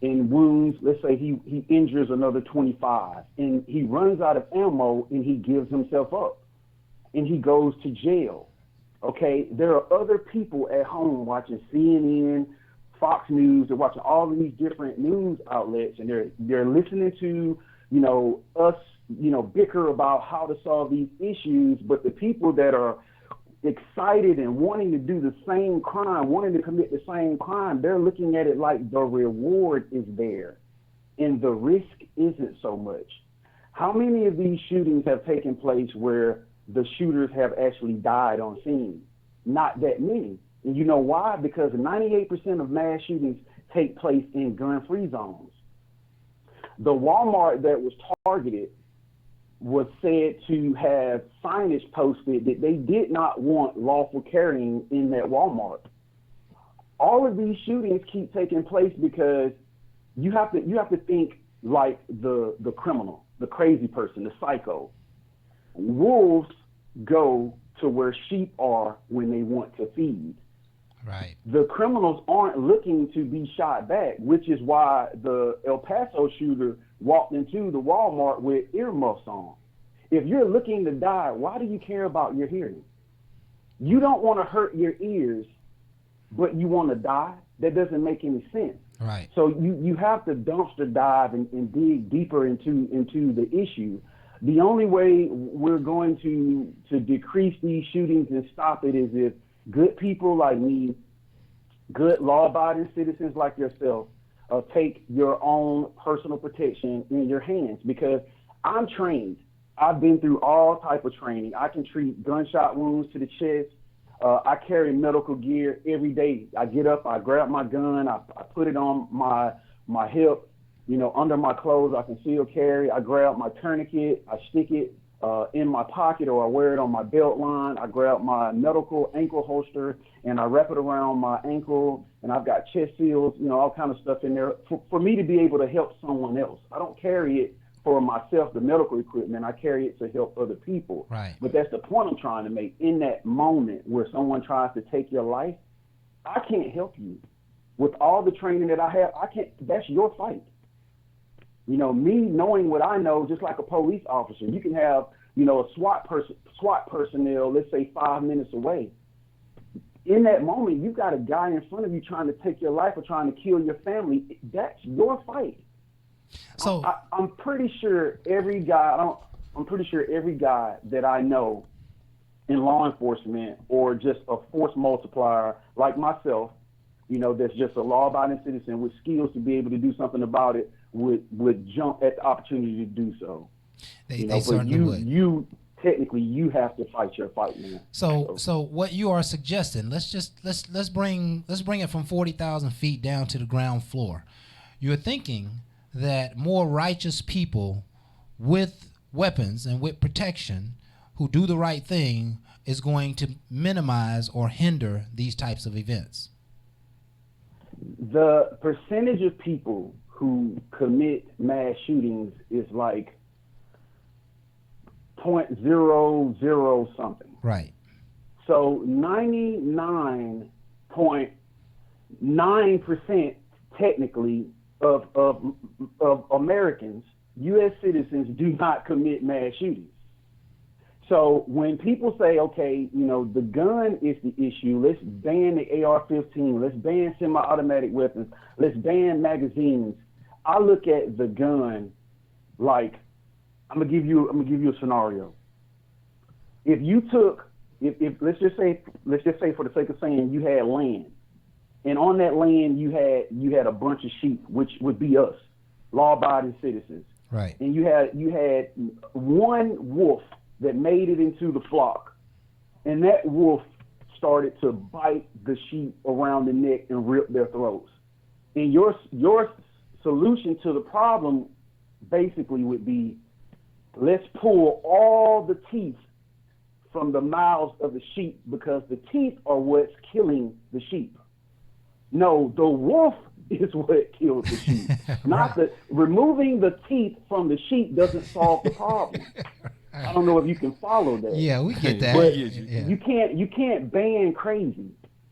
in wounds, let's say he injures another 25, and he runs out of ammo and he gives himself up and he goes to jail. Okay, there are other people at home watching CNN, Fox News, they're watching all of these different news outlets, and they're listening to, you know, us, you know, bicker about how to solve these issues, but the people that are excited and wanting to do the same crime, wanting to commit the same crime, they're looking at it like the reward is there and the risk isn't so much. How many of these shootings have taken place where the shooters have actually died on scene? Not that many. And you know why? Because 98% of mass shootings take place in gun-free zones. The Walmart that was targeted was said to have signage posted that they did not want lawful carrying in that Walmart. All of these shootings keep taking place because you have to think like the criminal, the crazy person, the psycho. Wolves go to where sheep are when they want to feed. Right. The criminals aren't looking to be shot back, which is why the El Paso shooter walked into the Walmart with earmuffs on. If you're looking to die, why do you care about your hearing? You don't want to hurt your ears, but you want to die? That doesn't make any sense. Right. So you have to dumpster dive and dig deeper into the issue. The only way we're going to decrease these shootings and stop it is if good people like me, good law-abiding citizens like yourself, take your own personal protection in your hands. Because I'm trained. I've been through all type of training. I can treat gunshot wounds to the chest. I carry medical gear every day. I get up, I grab my gun, I put it on my hip, you know, under my clothes. I conceal carry. I grab my tourniquet, I stick it in my pocket, or I wear it on my belt line. I grab my medical ankle holster and I wrap it around my ankle, and I've got chest seals, you know, all kind of stuff in there for me to be able to help someone else. I don't carry it for myself, the medical equipment. I carry it to help other people. Right. But that's the point I'm trying to make. In that moment where someone tries to take your life, I can't help you. With all the training that I have, I can't. That's your fight. You know, me knowing what I know, just like a police officer, you can have, you know, a SWAT personnel, let's say 5 minutes away. In that moment, you've got a guy in front of you trying to take your life or trying to kill your family. That's your fight. So I'm pretty sure every guy. I'm pretty sure every guy that I know in law enforcement or just a force multiplier like myself, you know, that's just a law-abiding citizen with skills to be able to do something about it, would jump at the opportunity to do so. They certainly would. You technically you have to fight your fight, man. So what you are suggesting? Let's bring it from 40,000 feet down to the ground floor. You're thinking that more righteous people with weapons and with protection who do the right thing is going to minimize or hinder these types of events. The percentage of people who commit mass shootings is like .00 something. Right. So 99.9% technically of Americans, U.S. citizens, do not commit mass shootings. So when people say, okay, the gun is the issue, let's ban the AR-15, let's ban semi-automatic weapons, let's ban magazines, I look at the gun like, I'm gonna give you a scenario. If you took, if let's just say for the sake of saying you had land, and on that land you had a bunch of sheep, which would be us, law-abiding citizens. Right. And you had one wolf that made it into the flock, and that wolf started to bite the sheep around the neck and rip their throats. And your solution to the problem basically would be, let's pull all the teeth from the mouths of the sheep, because the teeth are what's killing the sheep. No, the wolf is what kills the sheep. Not removing the teeth from the sheep doesn't solve the problem. I don't know if you can follow that. Yeah, we get that. But Yeah. you can't ban crazy.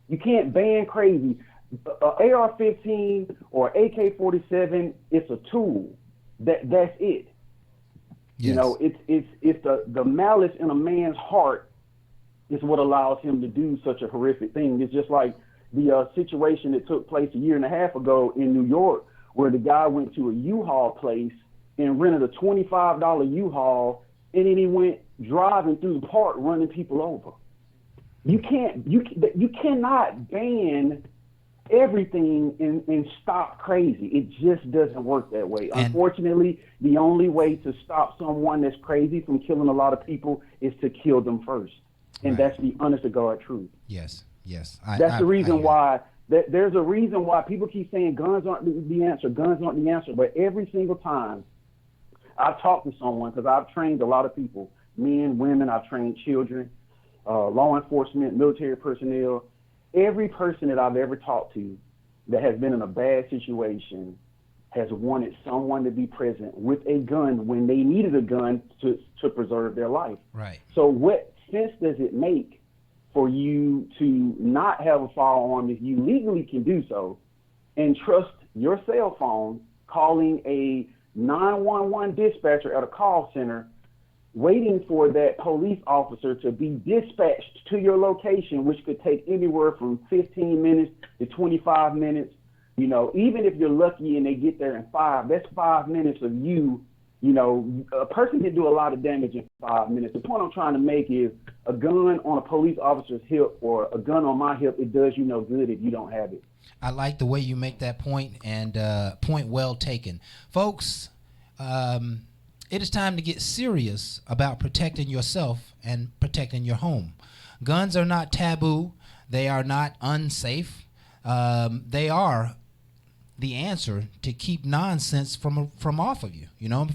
You can't ban crazy. AR-15 or AK-47, it's a tool. That's it. Yes. It's the malice in a man's heart is what allows him to do such a horrific thing. It's just like the situation that took place a year and a half ago in New York, where the guy went to a U-Haul place and rented a $25 U-Haul, and then he went driving through the park running people over. You cannot ban everything and stop crazy. It just doesn't work that way. And unfortunately, the only way to stop someone that's crazy from killing a lot of people is to kill them first. And Right. that's the honest to God truth. Yes. There's The reason why people keep saying guns aren't the answer, but every single time I've talked to someone, because I've trained a lot of people, men, women, I've trained children, law enforcement, military personnel, every person that I've ever talked to that has been in a bad situation has wanted someone to be present with a gun when they needed a gun to preserve their life. Right. So what sense does it make for you to not have a firearm if you legally can do so, and trust your cell phone calling a 911 dispatcher at a call center, waiting for that police officer to be dispatched to your location, which could take anywhere from 15 minutes to 25 minutes. Even if you're lucky and they get there in 5, that's 5 minutes of you. A person can do a lot of damage in 5 minutes. The point I'm trying to make is a gun on a police officer's hip or a gun on my hip, it does you no good if you don't have it. I like the way you make that point, and point well taken. Folks, it is time to get serious about protecting yourself and protecting your home. Guns are not taboo. They are not unsafe. They are the answer to keep nonsense from off of you,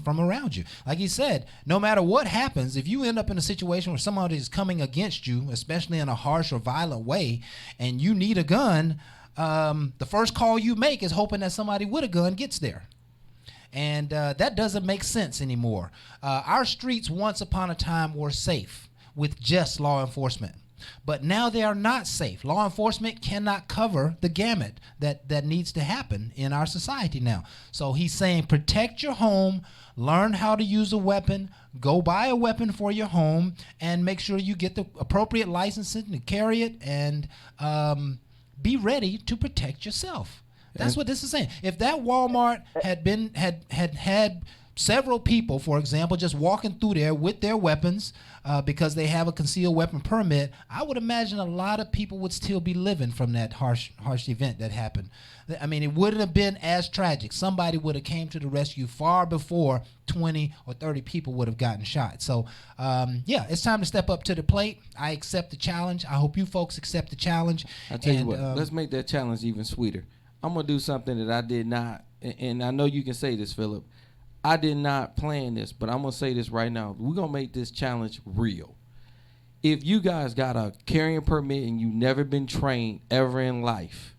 from around you. Like he said, no matter what happens, if you end up in a situation where somebody is coming against you, especially in a harsh or violent way, and you need a gun, the first call you make is hoping that somebody with a gun gets there. And that doesn't make sense anymore. Our streets once upon a time were safe with just law enforcement. But now they are not safe. Law enforcement cannot cover the gamut that needs to happen in our society now. So he's saying protect your home, learn how to use a weapon, go buy a weapon for your home, and make sure you get the appropriate licensing to carry it, and be ready to protect yourself. That's what this is saying. If that Walmart had several people, for example, just walking through there with their weapons because they have a concealed weapon permit, I would imagine a lot of people would still be living from that harsh event that happened. I mean, it wouldn't have been as tragic. Somebody would have came to the rescue far before 20 or 30 people would have gotten shot. So, it's time to step up to the plate. I accept the challenge. I hope you folks accept the challenge. I tell you what, let's make that challenge even sweeter. I'm going to do something that I did not, and I know you can say this, Philip. I did not plan this, but I'm going to say this right now. We're going to make this challenge real. If you guys got a carrying permit and you've never been trained ever in life,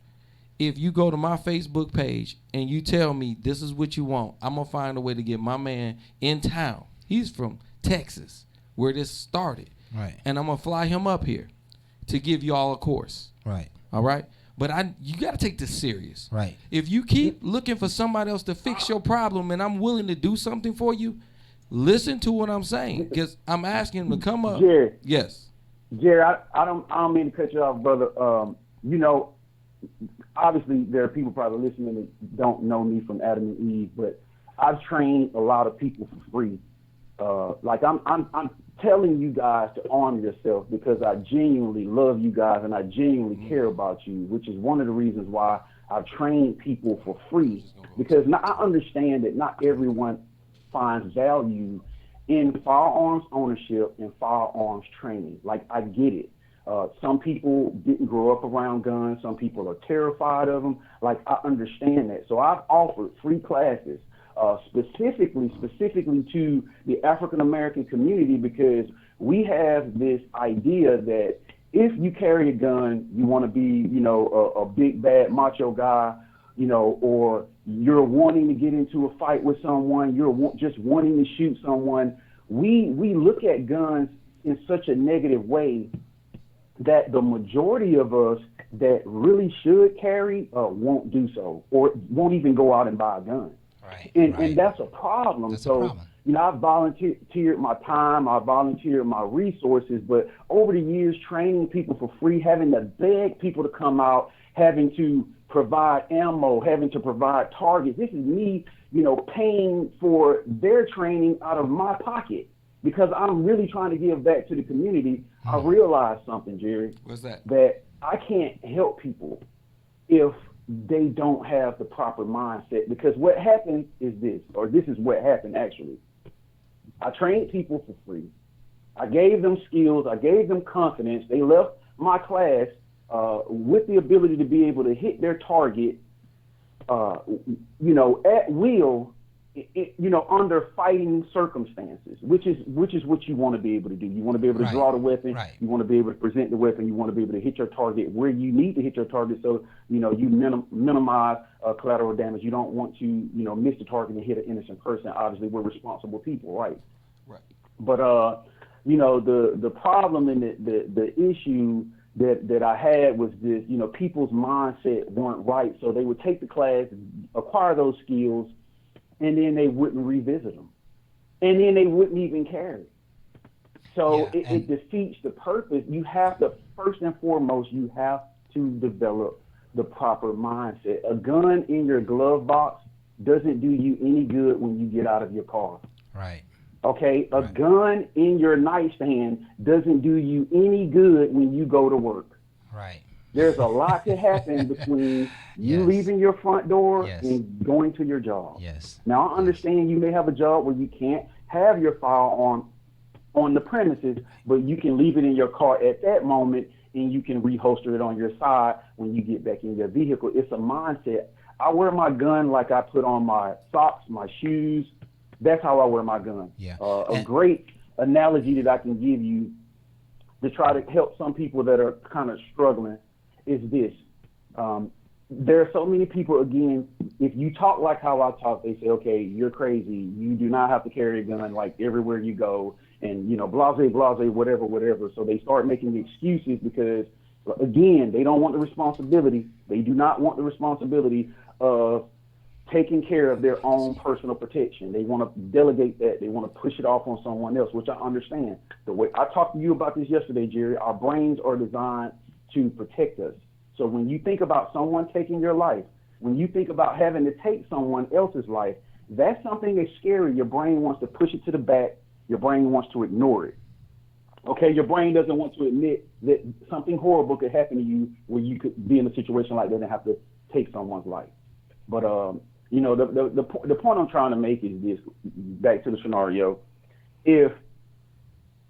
if you go to my Facebook page and you tell me this is what you want, I'm going to find a way to get my man in town. He's from Texas. where this started. Right. And I'm gonna fly him up here to give you all a course. Right. All right. But you got to take this serious. Right. If you keep looking for somebody else to fix your problem, and I'm willing to do something for you, listen to what I'm saying, because I'm asking him to come up. Jerry. Yes. Jerry, I don't mean to cut you off, brother. You know, obviously there are people probably listening that don't know me from Adam and Eve, but I've trained a lot of people for free. Like I'm telling you guys to arm yourself because I genuinely love you guys and I genuinely care about you, which is one of the reasons why I've trained people for free. Because now I understand that not everyone finds value in firearms ownership and firearms training. Like, I get it. Some people didn't grow up around guns. Some people are terrified of them. Like, I understand that. So I've offered free classes specifically to the African-American community, because we have this idea that if you carry a gun, you want to be, you know, a big, bad, macho guy, you know, or you're wanting to get into a fight with someone, you're just wanting to shoot someone. We look at guns in such a negative way that the majority of us that really should carry won't do so, or won't even go out and buy a gun. Right. And that's a problem. That's so, a problem. you know, I've volunteered my time, I volunteered my resources, but over the years, training people for free, having to beg people to come out, having to provide ammo, having to provide targets. This is me, you know, paying for their training out of my pocket because I'm really trying to give back to the community. I realized something, Jerry. What's that? That I can't help people if they don't have the proper mindset, because what happens is this is what happened actually. I trained people for free. I gave them skills. I gave them confidence. They left my class with the ability to be able to hit their target, you know, at will, you know, under fighting circumstances, which is what you want to be able to do. You want to be able to draw the weapon. Right. You want to be able to present the weapon. You want to be able to hit your target where you need to hit your target, so you know you minimize collateral damage. You don't want to, you know, miss the target and hit an innocent person. Obviously, we're responsible people, right? Right. But you know, the problem and the issue that I had was this. You know, people's mindset weren't right, so they would take the class, acquire those skills, and then they wouldn't revisit them. And then they wouldn't even carry. So it defeats the purpose. You have to, first and foremost, you have to develop the proper mindset. A gun in your glove box doesn't do you any good when you get out of your car. Right. Okay? A gun in your nightstand doesn't do you any good when you go to work. Right. There's a lot to happen between you leaving your front door and going to your job. Yes. Now, I understand you may have a job where you can't have your firearm on the premises, but you can leave it in your car at that moment and you can reholster it on your side when you get back in your vehicle. It's a mindset. I wear my gun like I put on my socks, my shoes. That's how I wear my gun. Yeah. A great analogy that I can give you to try to help some people that are kind of struggling is this. There are so many people, again, if you talk like how I talk, they say, okay, you're crazy. You do not have to carry a gun like everywhere you go, and, you know, blase, whatever. So they start making excuses because, again, they don't want the responsibility. They do not want the responsibility of taking care of their own personal protection. They want to delegate that. They want to push it off on someone else, which I understand. The way I talked to you about this yesterday, Jerry, our brains are designed to protect us. So when you think about someone taking your life, when you think about having to take someone else's life, that's something that's scary. Your brain wants to push it to the back. Your brain wants to ignore it. Okay, your brain doesn't want to admit that something horrible could happen to you where you could be in a situation like that and have to take someone's life. But, you know, the point I'm trying to make is this, back to the scenario. If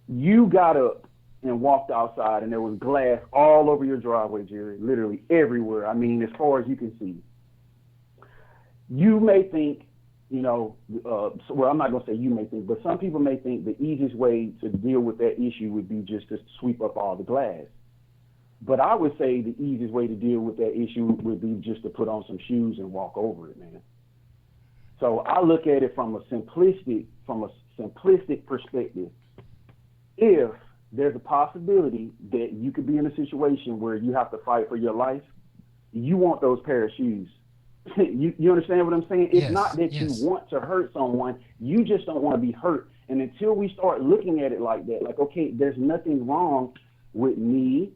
you got up and walked outside and there was glass all over your driveway, Jerry, literally everywhere, I mean, as far as you can see, you may think, you know, well, I'm not going to say you may think, but some people may think the easiest way to deal with that issue would be just to sweep up all the glass. But I would say the easiest way to deal with that issue would be just to put on some shoes and walk over it, man. So I look at it from a simplistic perspective. if there's a possibility that you could be in a situation where you have to fight for your life, you want those pair of shoes. You understand what I'm saying? It's not that you want to hurt someone. You just don't want to be hurt. And until we start looking at it like that, like, okay, there's nothing wrong with me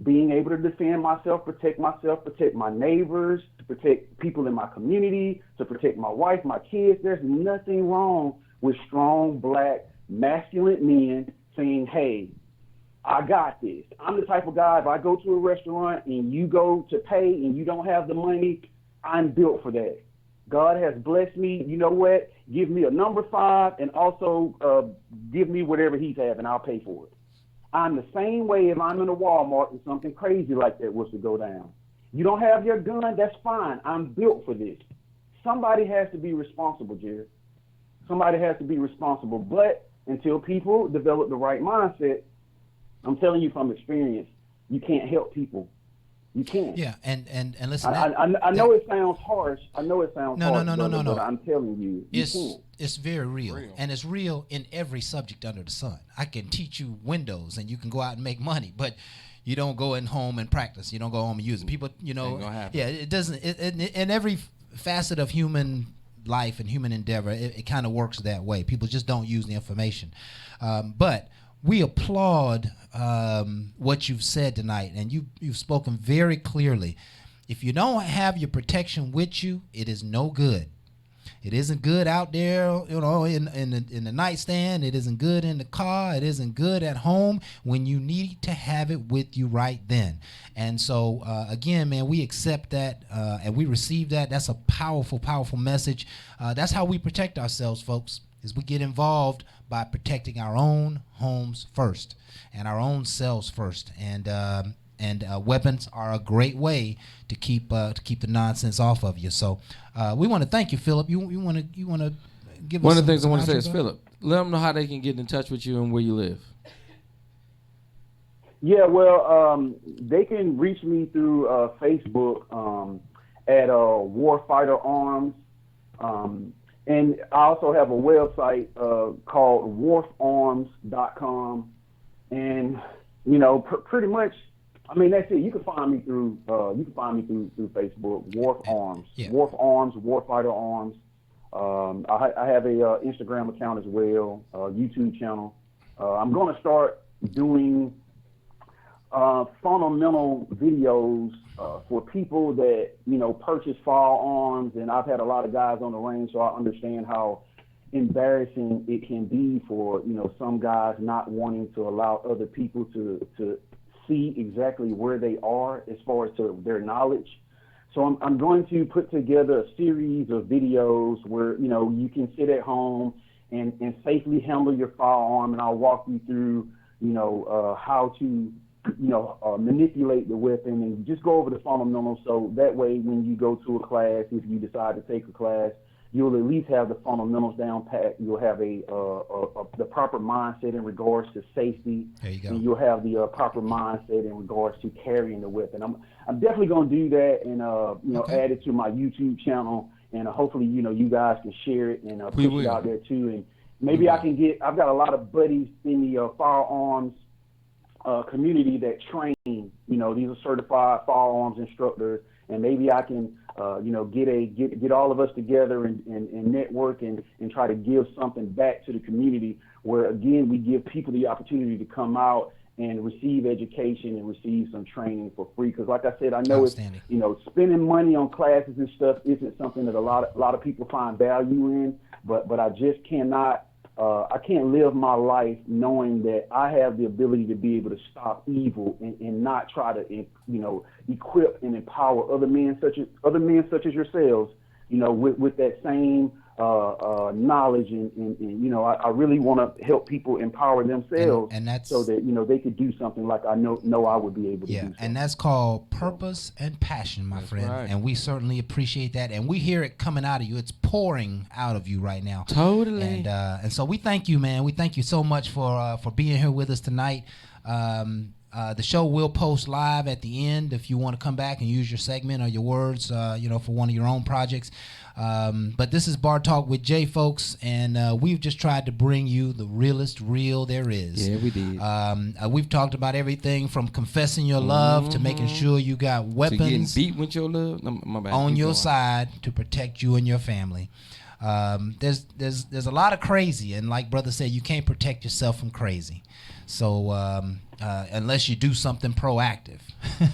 being able to defend myself, protect my neighbors, to protect people in my community, to protect my wife, my kids. There's nothing wrong with strong, black, masculine men saying, hey, I got this. I'm the type of guy, if I go to a restaurant and you go to pay and you don't have the money, I'm built for that. God has blessed me. You know what? Give me a number 5 and also give me whatever he's having. I'll pay for it. I'm the same way if I'm in a Walmart and something crazy like that was to go down. You don't have your gun, that's fine. I'm built for this. Somebody has to be responsible, Jared. Somebody has to be responsible. But until people develop the right mindset, I'm telling you from experience, you can't help people. You can't. Yeah, and listen. I know it sounds harsh. No. But I'm telling you, you can't. It's very real, and it's real in every subject under the sun. I can teach you Windows, and you can go out and make money, but you don't go in home and practice. You don't go home and use it. People, it doesn't. In every facet of human life and human endeavor, it kind of works that way. People just don't use the information, but we applaud what you've said tonight, and you've spoken very clearly. If you don't have your protection with you, it is no good. It isn't good out there, in the nightstand. It isn't good in the car. It isn't good at home when you need to have it with you right then. And so, again, man, we accept that and we receive that. That's a powerful, powerful message. That's how we protect ourselves, folks, is we get involved by protecting our own homes first and our own selves first. And weapons are a great way to keep the nonsense off of you. So we want to thank you, Philip. You want to give us one of the things I want to say is, Philip, let them know how they can get in touch with you and where you live. Yeah, well, they can reach me through Facebook at Warfighter Arms. And I also have a website called wharfarms.com. And, pretty much, I mean, that's it. You can find me through Facebook, Wharf Arms. Yeah. Wharf Arms, Warfighter Arms. I have a Instagram account as well, YouTube channel. I'm going to start doing fundamental videos for people that, purchase firearms. And I've had a lot of guys on the range, so I understand how embarrassing it can be for, some guys not wanting to allow other people to see exactly where they are as far as to their knowledge. So I'm going to put together a series of videos where, you can sit at home and safely handle your firearm, and I'll walk you through, how to manipulate the weapon and just go over the fundamentals. So that way, when you go to a class, if you decide to take a class, you'll at least have the fundamentals down pat. You'll have the proper mindset in regards to safety. There you go. And you'll have the proper mindset in regards to carrying the weapon. I'm definitely going to do that and add it to my YouTube channel, and hopefully you guys can share it and push it out there too. And maybe I've got a lot of buddies in the firearms community that train. These are certified firearms instructors, and maybe I can get all of us together and network and try to give something back to the community, where again we give people the opportunity to come out and receive education and receive some training for free. Because like I said, I know it's spending money on classes and stuff isn't something that a lot of people find value in, but I just cannot. I can't live my life knowing that I have the ability to be able to stop evil and not try to, equip and empower other men such as yourselves, with that same knowledge and I really want to help people empower themselves, and that's, so that they could do something like I know I would be able to do. Something. And that's called purpose and passion, my friend. Right. And we certainly appreciate that, and we hear it coming out of you. It's pouring out of you right now. Totally. And so we thank you, man. We thank you so much for being here with us tonight. The show will post live at the end if you want to come back and use your segment or your words, for one of your own projects. But this is Bar Talk with Jay, folks, and we've just tried to bring you the realest real there is. Yeah, we did. We've talked about everything from confessing your love to making sure you got To getting weapons beat with your love. No, my bad. on Keep your going. side to protect you and your family. There's a lot of crazy, and like brother said, you can't protect yourself from crazy. So unless you do something proactive,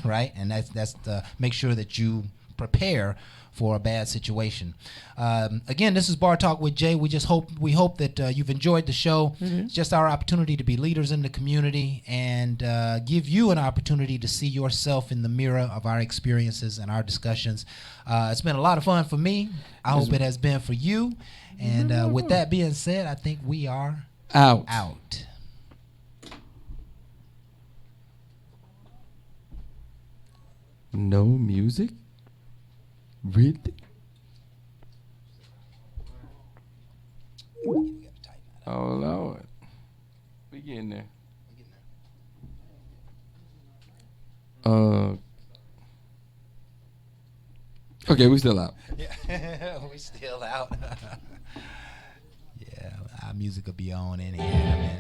right? And that's to make sure that you prepare for a bad situation. Again, this is Bar Talk with Jay. We hope that you've enjoyed the show. Mm-hmm. It's just our opportunity to be leaders in the community and give you an opportunity to see yourself in the mirror of our experiences and our discussions. It's been a lot of fun for me. I hope it has been for you. And with that being said, I think we are out. No music? Really? Oh, Lord. We getting there. Okay, we still out. Yeah, we still out. Yeah, our music will be on in here in a minute.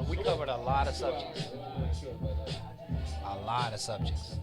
We covered a lot of subjects. A lot of subjects.